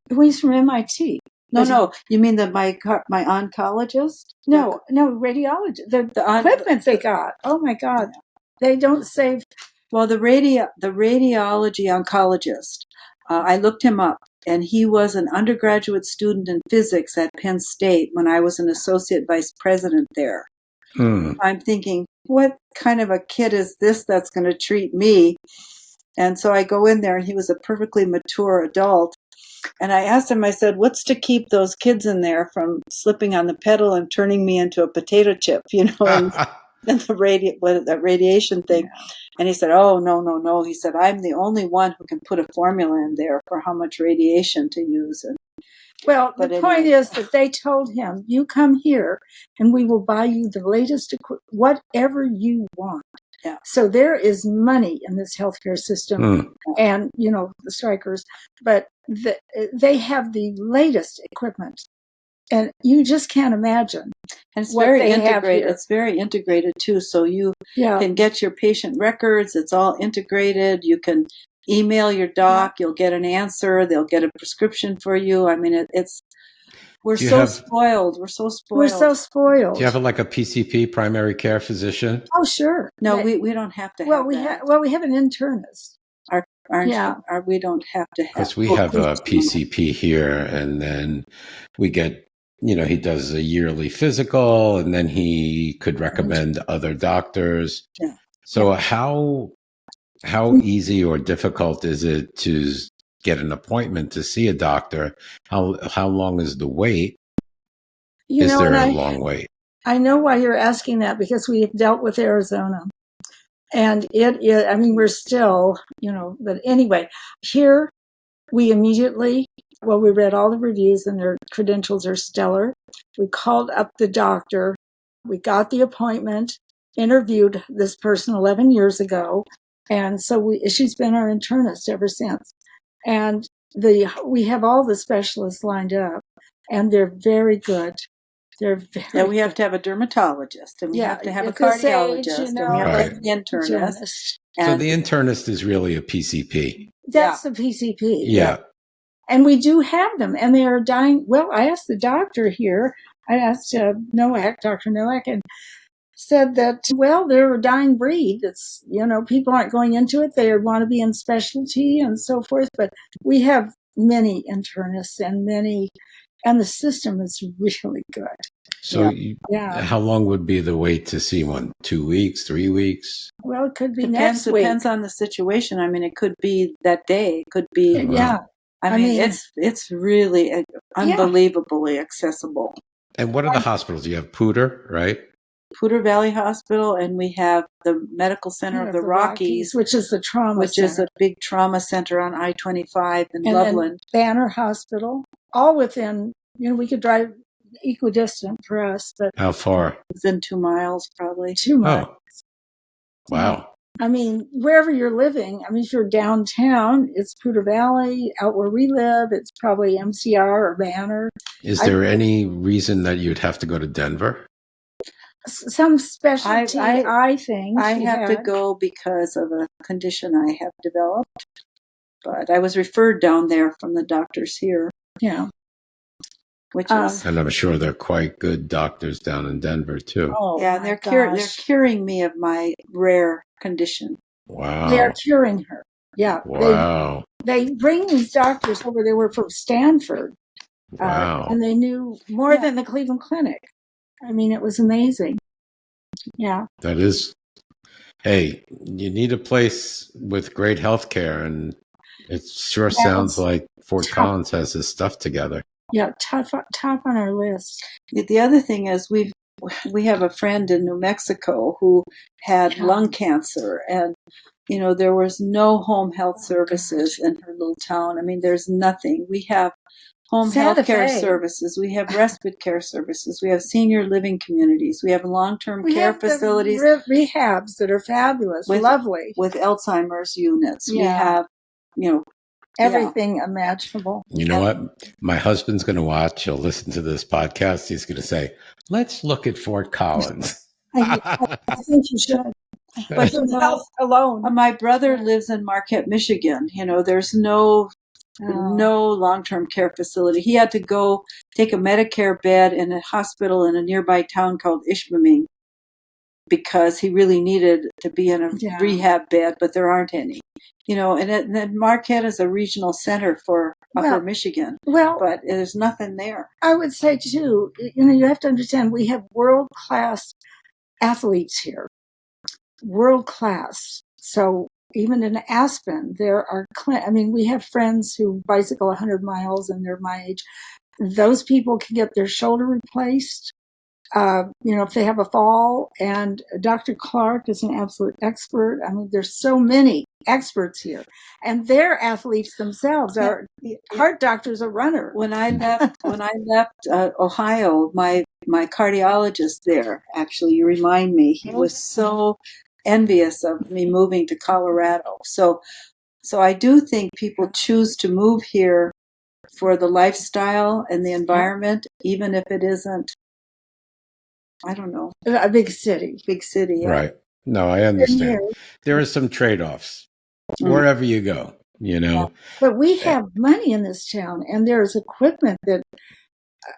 [SPEAKER 3] he's from MIT.
[SPEAKER 2] No, you mean my oncologist?
[SPEAKER 3] No, radiologist. The equipment they got. Oh my God, they don't save.
[SPEAKER 2] Well, the radiology oncologist. I looked him up, and he was an undergraduate student in physics at Penn State when I was an associate vice president there. I'm thinking, what kind of a kid is this that's going to treat me? And so I go in there, and he was a perfectly mature adult. And I asked him, I said, what's to keep those kids in there from slipping on the pedal and turning me into a potato chip, and the radiation thing. Yeah. And he said, oh, no. He said, I'm the only one who can put a formula in there for how much radiation to use.
[SPEAKER 3] The point is that they told him, you come here and we will buy you the latest whatever you want. Yeah. So there is money in this healthcare system and, the strikers, but they have the latest equipment. And you just can't imagine.
[SPEAKER 2] And it's very integrated. It's very integrated too. So you can get your patient records. It's all integrated. You can email your doc. You'll get an answer. They'll get a prescription for you. I mean, we're so spoiled. We're so spoiled.
[SPEAKER 1] Do you have a PCP, primary care physician?
[SPEAKER 3] Oh, sure.
[SPEAKER 2] No, we don't have to.
[SPEAKER 3] We have an internist.
[SPEAKER 2] We don't have to have.
[SPEAKER 1] Because we have a PCP here, and then we get. He does a yearly physical, and then he could recommend other doctors. Yeah. So how easy or difficult is it to get an appointment to see a doctor? How long is the wait? Is there a long wait?
[SPEAKER 3] I know why you're asking that, because we have dealt with Arizona. And it is, we're still, but anyway, here we immediately, we read all the reviews and their credentials are stellar. We called up the doctor. We got the appointment, interviewed this person 11 years ago. And so she's been our internist ever since. And we have all the specialists lined up, and they're very good.
[SPEAKER 2] We have to have a dermatologist, and we have to have a cardiologist, and we have an internist.
[SPEAKER 1] So the internist is really a PCP.
[SPEAKER 3] That's the PCP.
[SPEAKER 1] Yeah.
[SPEAKER 3] And we do have them, and they are dying. Well, I asked the doctor here. I asked Dr. Nowak, and said that, they're a dying breed. It's, people aren't going into it. They want to be in specialty and so forth. But we have many internists and the system is really good.
[SPEAKER 1] So how long would be the wait to see one? 2 weeks, 3 weeks?
[SPEAKER 3] Well, it could be next week.
[SPEAKER 2] Depends on the situation. It could be that day. It could be.
[SPEAKER 3] Yeah.
[SPEAKER 2] It's really unbelievably accessible.
[SPEAKER 1] And what are the hospitals? You have Poudre, right?
[SPEAKER 2] Poudre Valley Hospital, and we have the Medical Center of the Rockies,
[SPEAKER 3] which is the trauma
[SPEAKER 2] which
[SPEAKER 3] center.
[SPEAKER 2] is a big trauma center on I-25 in Loveland.
[SPEAKER 3] Banner Hospital, all within, we could drive equidistant for us, but
[SPEAKER 1] How far?
[SPEAKER 2] Within 2 miles, probably.
[SPEAKER 3] 2 miles.
[SPEAKER 1] Oh, wow.
[SPEAKER 3] I mean, wherever you're living, I mean, if you're downtown, it's Poudre Valley. Out where we live, it's probably MCR or Banner.
[SPEAKER 1] Is there any reason that you'd have to go to Denver?
[SPEAKER 3] Some specialty eye things.
[SPEAKER 2] I have to go because of a condition I have developed, but I was referred down there from the doctors here.
[SPEAKER 3] Yeah.
[SPEAKER 2] Which is,
[SPEAKER 1] and I'm sure they're quite good doctors down in Denver too.
[SPEAKER 3] Oh,
[SPEAKER 2] yeah, they're curing me of my rare condition.
[SPEAKER 1] Wow.
[SPEAKER 3] They're curing her. Yeah.
[SPEAKER 1] Wow.
[SPEAKER 3] They bring these doctors over. They were from Stanford.
[SPEAKER 1] Wow.
[SPEAKER 3] And they knew more than the Cleveland Clinic. I mean, it was amazing. Yeah.
[SPEAKER 1] That is, hey, you need a place with great health care, and it sure sounds like Fort Collins has this stuff together.
[SPEAKER 3] Yeah, top on our list.
[SPEAKER 2] The other thing is we have a friend in New Mexico who had lung cancer, and there was no home health services in her little town. I mean, there's nothing. We have home health care services. We have respite care services. We have senior living communities. We have long-term care facilities.
[SPEAKER 3] Rehabs that are fabulous, lovely.
[SPEAKER 2] With Alzheimer's units. Yeah. We have,
[SPEAKER 3] everything imaginable.
[SPEAKER 1] You know what? My husband's going to watch. He'll listen to this podcast. He's going to say, let's look at Fort Collins.
[SPEAKER 3] I think you should. But health alone.
[SPEAKER 2] My brother lives in Marquette, Michigan. There's no long-term care facility. He had to go take a Medicare bed in a hospital in a nearby town called Ishpeming because he really needed to be in a rehab bed, but there aren't any. And then Marquette is a regional center for Upper Michigan. Well, but there's nothing there.
[SPEAKER 3] I would say too, you have to understand we have world-class athletes here. World-class. So even in Aspen, there are, we have friends who bicycle 100 miles and they're my age. Those people can get their shoulder replaced, if they have a fall. And Dr. Clark is an absolute expert. I mean, there's so many experts here. And they're athletes themselves. Our heart doctor's a runner.
[SPEAKER 2] When I left Ohio, my cardiologist there, actually, you remind me, he was so envious of me moving to Colorado. So I do think people choose to move here for the lifestyle and the environment, even if it isn't, I don't know,
[SPEAKER 3] a big city.
[SPEAKER 2] Big city, yeah.
[SPEAKER 1] Right. No, I understand. There are some trade-offs wherever you go, Yeah.
[SPEAKER 3] But we have money in this town, and there's equipment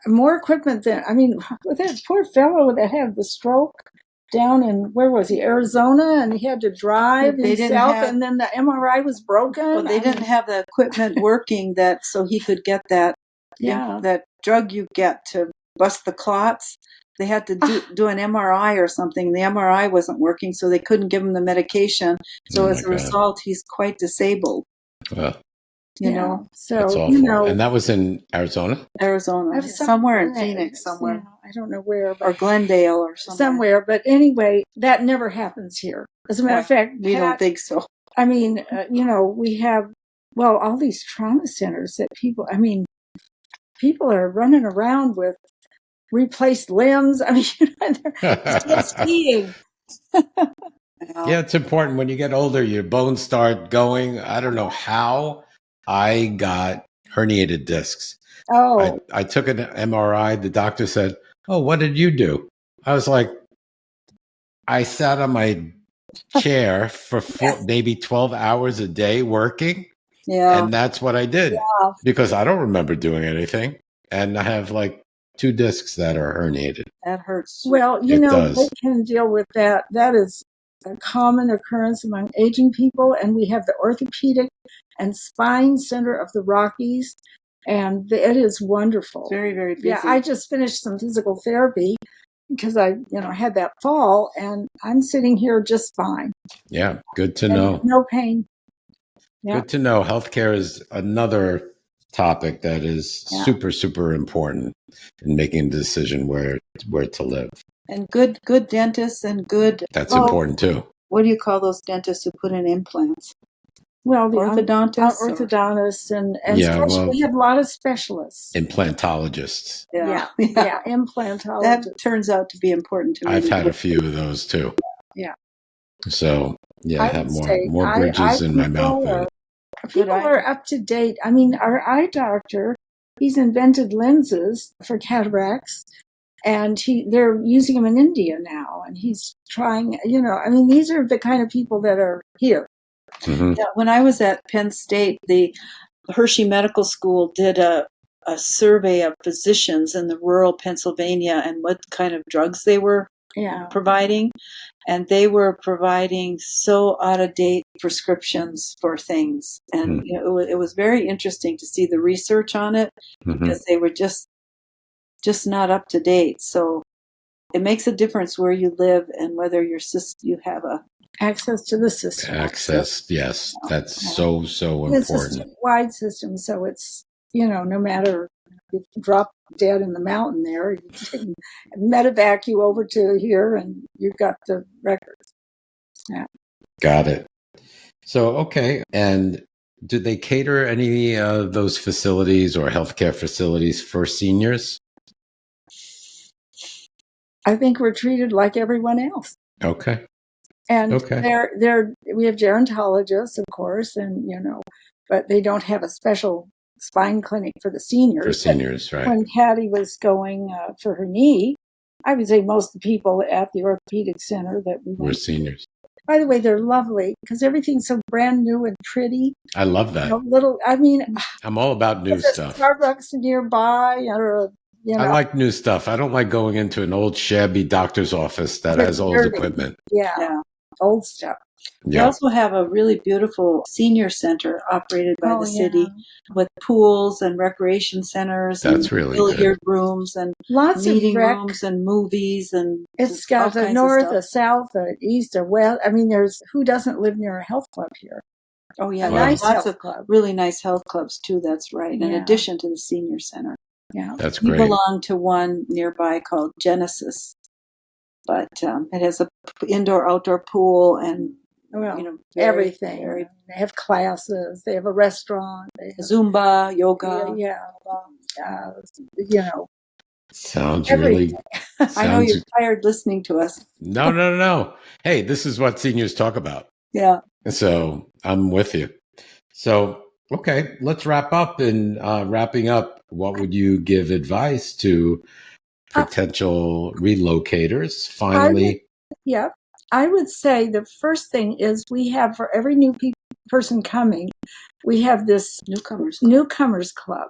[SPEAKER 3] more equipment than, that poor fellow that had the stroke down in, where was he, Arizona, and he had to drive himself, and then the MRI was broken.
[SPEAKER 2] Well, they didn't have the equipment working so he could get that that drug you get to bust the clots. They had to do an MRI or something. The MRI wasn't working, so they couldn't give him the medication. So as a result, he's quite disabled.
[SPEAKER 3] So
[SPEAKER 1] that's awful. And that was in Arizona?
[SPEAKER 2] Arizona. Somewhere in Phoenix, somewhere.
[SPEAKER 3] I don't know where.
[SPEAKER 2] Or Glendale or
[SPEAKER 3] somewhere. But anyway, that never happens here. As a matter of fact,
[SPEAKER 2] we don't think so.
[SPEAKER 3] We have, all these trauma centers that people are running around with replaced limbs. They're still skiing.
[SPEAKER 1] Yeah, it's important. When you get older, your bones start going. I don't know how I got herniated discs.
[SPEAKER 3] Oh.
[SPEAKER 1] I took an MRI. The doctor said, "Oh, what did you do?" I was like, I sat on my chair for maybe 12 hours a day working.
[SPEAKER 2] Yeah.
[SPEAKER 1] And that's what I did because I don't remember doing anything. And I have 2 discs that are herniated.
[SPEAKER 2] That hurts.
[SPEAKER 3] Well, they can deal with that. That is a common occurrence among aging people. And we have the Orthopedic and Spine Center of the Rockies. And it is wonderful.
[SPEAKER 2] Very, very busy.
[SPEAKER 3] Yeah, I just finished some physical therapy because I had that fall, and I'm sitting here just fine.
[SPEAKER 1] Yeah, good to know.
[SPEAKER 3] No pain. Yeah.
[SPEAKER 1] Good to know. Healthcare is another topic that is super, super important in making a decision where to live.
[SPEAKER 2] And good dentists and good...
[SPEAKER 1] That's important too.
[SPEAKER 2] What do you call those dentists who put in implants?
[SPEAKER 3] Well, the
[SPEAKER 2] orthodontists,
[SPEAKER 3] and
[SPEAKER 1] Yeah,
[SPEAKER 3] we have a lot of specialists.
[SPEAKER 1] implantologists.
[SPEAKER 3] Yeah,
[SPEAKER 2] That
[SPEAKER 3] implantologists.
[SPEAKER 2] turns out to be important to me.
[SPEAKER 1] I've had a few of those too.
[SPEAKER 3] Yeah.
[SPEAKER 1] So I
[SPEAKER 3] I
[SPEAKER 1] have
[SPEAKER 3] would say
[SPEAKER 1] more bridges in my mouth.
[SPEAKER 3] People are up to date. I mean, our eye doctor, he's invented lenses for cataracts, and they're using them in India now, and he's trying. I mean, these are the kind of people that are here.
[SPEAKER 1] Mm-hmm.
[SPEAKER 2] Yeah, when I was at Penn State, the Hershey Medical School did a survey of physicians in the rural Pennsylvania and what kind of drugs they were providing. And they were providing so out-of-date prescriptions for things. And it was very interesting to see the research on it because they were just not up to date. So it makes a difference where you live and whether you have
[SPEAKER 3] access to the system.
[SPEAKER 1] Yes. That's so important.
[SPEAKER 3] It's a system-wide system, so it's, no matter if you drop dead in the mountain there, you can medevac you over to here and you've got the records. Yeah.
[SPEAKER 1] Got it. So, okay. And do they cater any of those facilities or healthcare facilities for seniors?
[SPEAKER 3] I think we're treated like everyone else.
[SPEAKER 1] Okay.
[SPEAKER 3] And we have gerontologists, of course, and, but they don't have a special spine clinic for the seniors.
[SPEAKER 1] For seniors, right.
[SPEAKER 3] When Patty was going for her knee, I would say most of the people at the orthopedic center that we were
[SPEAKER 1] seniors.
[SPEAKER 3] By the way, they're lovely because everything's so brand new and pretty.
[SPEAKER 1] I love that.
[SPEAKER 3] I'm
[SPEAKER 1] all about new stuff.
[SPEAKER 3] Starbucks nearby, or
[SPEAKER 1] I like new stuff. I don't like going into an old shabby doctor's office that has old equipment.
[SPEAKER 3] Yeah, old stuff.
[SPEAKER 2] We also have a really beautiful senior center operated by the city with pools and recreation centers.
[SPEAKER 1] That's
[SPEAKER 2] and
[SPEAKER 1] really
[SPEAKER 2] billiard rooms and
[SPEAKER 3] lots
[SPEAKER 2] meeting
[SPEAKER 3] of
[SPEAKER 2] rooms and movies. And
[SPEAKER 3] it's got a north, a south, a east, a west. I mean, who doesn't live near a health club here?
[SPEAKER 2] Oh, yeah.
[SPEAKER 3] Nice
[SPEAKER 2] lots
[SPEAKER 3] health
[SPEAKER 2] of
[SPEAKER 3] club.
[SPEAKER 2] Really nice health clubs, too. That's right. In addition to the senior center.
[SPEAKER 3] Yeah.
[SPEAKER 1] That's
[SPEAKER 2] We
[SPEAKER 1] great.
[SPEAKER 2] belong to one nearby called Genesis. But it has a indoor-outdoor pool and
[SPEAKER 3] everything. They have classes. They have a restaurant. They have
[SPEAKER 2] Zumba, yoga.
[SPEAKER 1] Sounds
[SPEAKER 3] everything.
[SPEAKER 1] really.
[SPEAKER 2] I know you're tired listening to us.
[SPEAKER 1] No. Hey, this is what seniors talk about.
[SPEAKER 2] Yeah.
[SPEAKER 1] So I'm with you. So, okay, let's wrap up. And wrapping up, what would you give advice to potential relocators? Finally.
[SPEAKER 3] I would say the first thing is we have, for every new person coming, we have this newcomers club,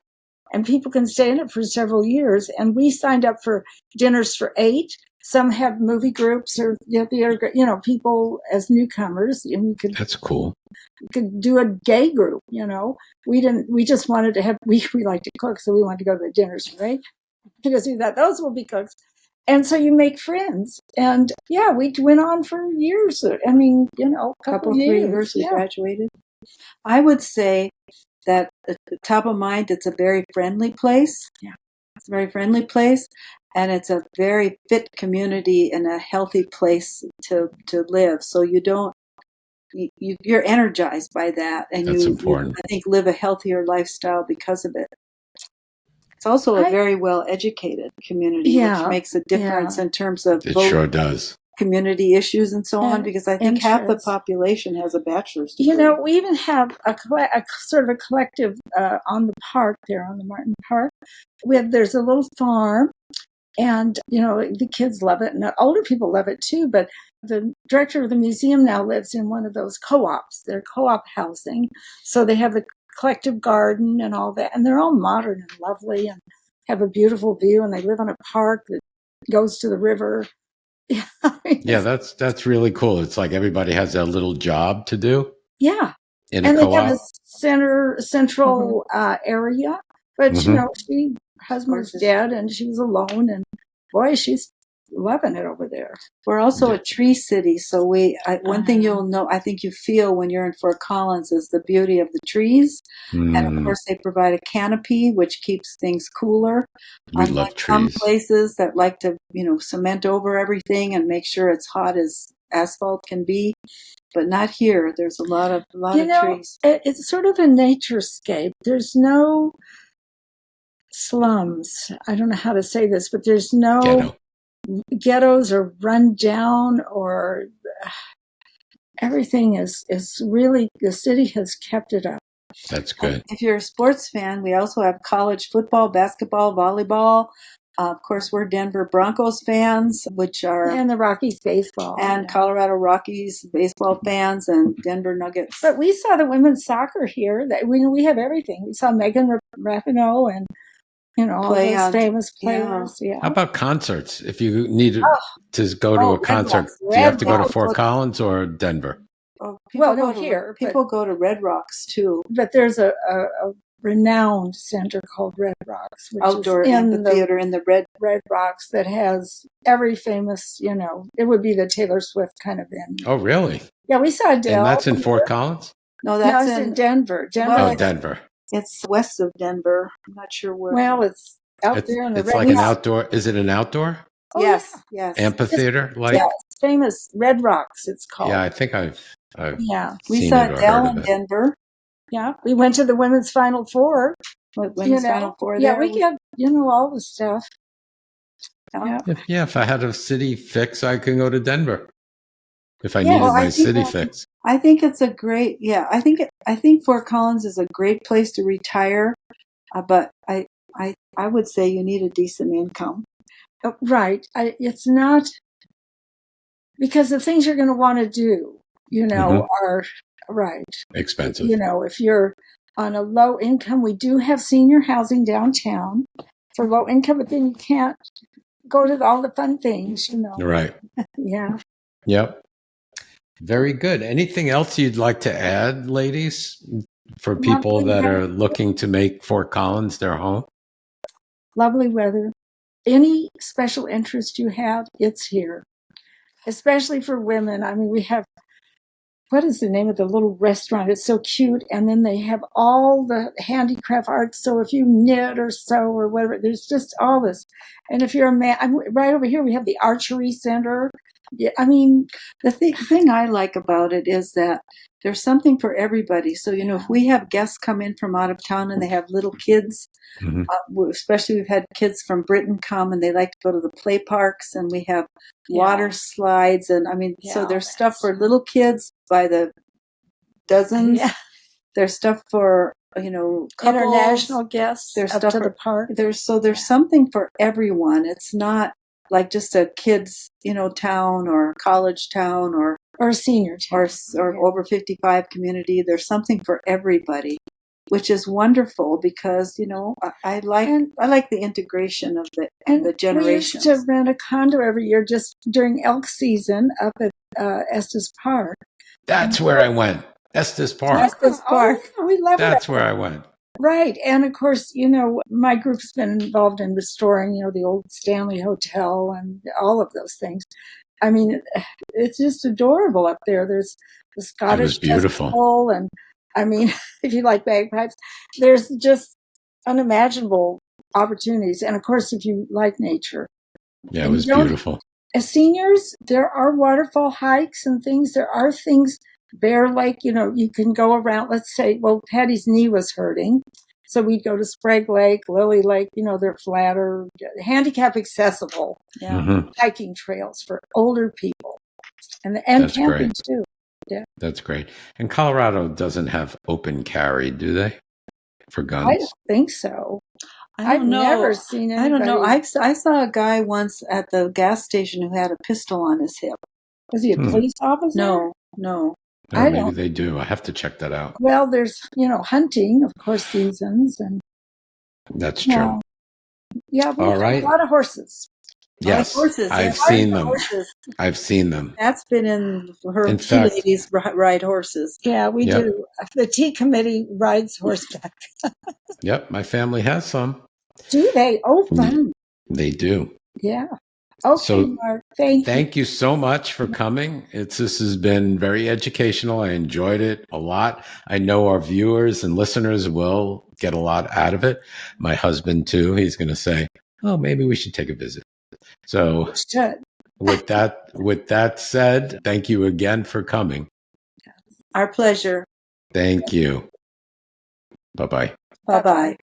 [SPEAKER 3] and people can stay in it for several years. And we signed up for dinners for 8. Some have movie groups or people as newcomers, and
[SPEAKER 1] That's cool.
[SPEAKER 3] You could do a gay group. We just wanted to have. We like to cook, so we wanted to go to the dinners, right? Because we thought those will be cooks. And so you make friends. And we went on for years. I mean, a couple of years.
[SPEAKER 2] We graduated. I would say that at the top of mind, it's a very friendly place.
[SPEAKER 3] Yeah.
[SPEAKER 2] It's a very friendly place. And it's a very fit community and a healthy place to live. So you're energized by that. And
[SPEAKER 1] That's important.
[SPEAKER 2] I think, live a healthier lifestyle because of it. It's also a very well-educated community, which makes a difference in terms of
[SPEAKER 1] it sure does.
[SPEAKER 2] Community issues and so on, because I think half the population has a bachelor's degree.
[SPEAKER 3] We even have a sort of a collective on the park there, on the Martin Park. There's a little farm, and, the kids love it, and the older people love it too, but the director of the museum now lives in one of those co-ops. They're co-op housing, so they have the collective garden and all that, and they're all modern and lovely and have a beautiful view, and they live on a park that goes to the river.
[SPEAKER 1] That's really cool. It's like everybody has a little job to do.
[SPEAKER 3] Yeah.
[SPEAKER 1] In
[SPEAKER 3] and
[SPEAKER 1] a co-op.
[SPEAKER 3] They have a central area, but husband was dead and she was alone, and boy, she's loving it over there.
[SPEAKER 2] We're also a tree city, so one thing you'll know, I think you feel when you're in Fort Collins, is the beauty of the trees. And of course, they provide a canopy, which keeps things cooler.
[SPEAKER 1] We
[SPEAKER 2] Unlike
[SPEAKER 1] love
[SPEAKER 2] some
[SPEAKER 1] trees.
[SPEAKER 2] places that like to, cement over everything and make sure it's hot as asphalt can be, but not here. There's a lot of trees.
[SPEAKER 3] It's sort of a naturescape. There's no slums. I don't know how to say this, but there's no ghettos or run down, or everything is really, the city has kept it up.
[SPEAKER 1] That's good.
[SPEAKER 2] And if you're a sports fan, we also have college football, basketball, volleyball. Of course, we're Denver Broncos fans,
[SPEAKER 3] and the Rockies baseball,
[SPEAKER 2] and Colorado Rockies baseball fans, and Denver Nuggets.
[SPEAKER 3] But we saw the women's soccer here. That we have everything. We saw Megan Rapinoe and all those famous players. Yeah.
[SPEAKER 1] How about concerts? If you needed to go to a concert,
[SPEAKER 2] Rocks.
[SPEAKER 1] do you have to go to Fort Collins or Denver?
[SPEAKER 2] People go to Red Rocks too.
[SPEAKER 3] But there's a renowned center called Red Rocks, which
[SPEAKER 2] outdoor
[SPEAKER 3] is
[SPEAKER 2] amphitheater in the Red
[SPEAKER 3] Rocks, that has every famous, it would be the Taylor Swift kind of venue.
[SPEAKER 1] Oh, really?
[SPEAKER 3] Yeah, we saw Adele.
[SPEAKER 1] And that's in Fort Collins?
[SPEAKER 2] No, that's
[SPEAKER 3] in Denver.
[SPEAKER 1] Denver.
[SPEAKER 2] It's west of Denver. I'm not sure where.
[SPEAKER 3] Well, it's out there in the
[SPEAKER 1] It's like an outdoor. Is it an outdoor?
[SPEAKER 3] Oh,
[SPEAKER 2] yes.
[SPEAKER 1] Amphitheater?
[SPEAKER 3] It's famous. Red Rocks, it's called.
[SPEAKER 1] Yeah, I think I've
[SPEAKER 2] we saw Adele in Denver.
[SPEAKER 3] Yeah, we went to the women's Final Four.
[SPEAKER 2] Final Four there.
[SPEAKER 3] Yeah, we get, all the stuff.
[SPEAKER 1] If I had a city fix, I could go to Denver. If I needed my city fix.
[SPEAKER 2] I think it's a great, I think Fort Collins is a great place to retire, but I would say you need a decent income.
[SPEAKER 3] Right. It's not, because the things you're going to want to do, are
[SPEAKER 1] expensive.
[SPEAKER 3] If you're on a low income, we do have senior housing downtown for low income, but then you can't go to all the fun things,
[SPEAKER 1] Right.
[SPEAKER 3] Yeah.
[SPEAKER 1] Yep. Very good. Anything else you'd like to add, ladies, for people that are looking to make Fort Collins their home?
[SPEAKER 3] Lovely weather. Any special interest you have, it's here. Especially for women. I mean, we have, what is the name of the little restaurant? It's so cute. And then they have all the handicraft arts. So if you knit or sew or whatever, there's just all this. And if you're a man, right over here, we have the archery center. Yeah, I mean,
[SPEAKER 2] the thing I like about it is that there's something for everybody. So, if we have guests come in from out of town and they have little kids, especially we've had kids from Britain come and they like to go to the play parks, and we have water slides. And so there's stuff for little kids by the dozens. Yeah. There's stuff for, couples.
[SPEAKER 3] International guests.
[SPEAKER 2] There's
[SPEAKER 3] up
[SPEAKER 2] stuff
[SPEAKER 3] to
[SPEAKER 2] for
[SPEAKER 3] the park.
[SPEAKER 2] There's something for everyone. It's not like just a kids, town or college town or
[SPEAKER 3] senior town
[SPEAKER 2] or over 55 community. There's something for everybody, which is wonderful because, I like the integration of the generations.
[SPEAKER 3] We used to rent a condo every year just during elk season up at Estes Park.
[SPEAKER 1] That's where I went. Estes Park.
[SPEAKER 3] Estes Park. Oh, we love
[SPEAKER 1] That's where I went.
[SPEAKER 3] Right. And of course, my group's been involved in restoring, the old Stanley Hotel and all of those things. I mean, it's just adorable up there. There's the Scottish Festival. And I mean, if you like bagpipes, there's just unimaginable opportunities. And of course, if you like nature.
[SPEAKER 1] Yeah, it was beautiful.
[SPEAKER 3] As seniors, there are waterfall hikes and things. There are things. Bear Lake, you can go around, let's say, Patty's knee was hurting. So we'd go to Sprague Lake, Lily Lake, they're flatter, handicap accessible hiking trails for older people. And camping too. Yeah.
[SPEAKER 1] That's great. And Colorado doesn't have open carry, do they? For guns?
[SPEAKER 3] I don't think so. I've never seen anybody.
[SPEAKER 2] I don't know. I saw a guy once at the gas station who had a pistol on his hip.
[SPEAKER 3] Was he a police officer?
[SPEAKER 2] No.
[SPEAKER 1] Maybe they do. I have to check that out.
[SPEAKER 3] Well, there's, hunting, of course, seasons. And
[SPEAKER 1] that's true.
[SPEAKER 3] Yeah. All right. A lot of horses.
[SPEAKER 1] Yes.
[SPEAKER 2] Horses.
[SPEAKER 1] I've seen them. I've seen them.
[SPEAKER 2] That's been in two ladies ride horses.
[SPEAKER 3] Yeah, we do. The tea committee rides horseback.
[SPEAKER 1] Yep. My family has some.
[SPEAKER 3] Do they? Oh, fun.
[SPEAKER 1] They do.
[SPEAKER 3] Yeah. Okay,
[SPEAKER 1] So
[SPEAKER 3] Mark. Thank you.
[SPEAKER 1] thank you so much for coming. This has been very educational. I enjoyed it a lot. I know our viewers and listeners will get a lot out of it. My husband too. He's going to say, "Oh, maybe we should take a visit." So
[SPEAKER 3] Good.
[SPEAKER 1] with that said, thank you again for coming.
[SPEAKER 2] Our pleasure.
[SPEAKER 1] Thank you. Bye-bye.
[SPEAKER 2] Bye-bye.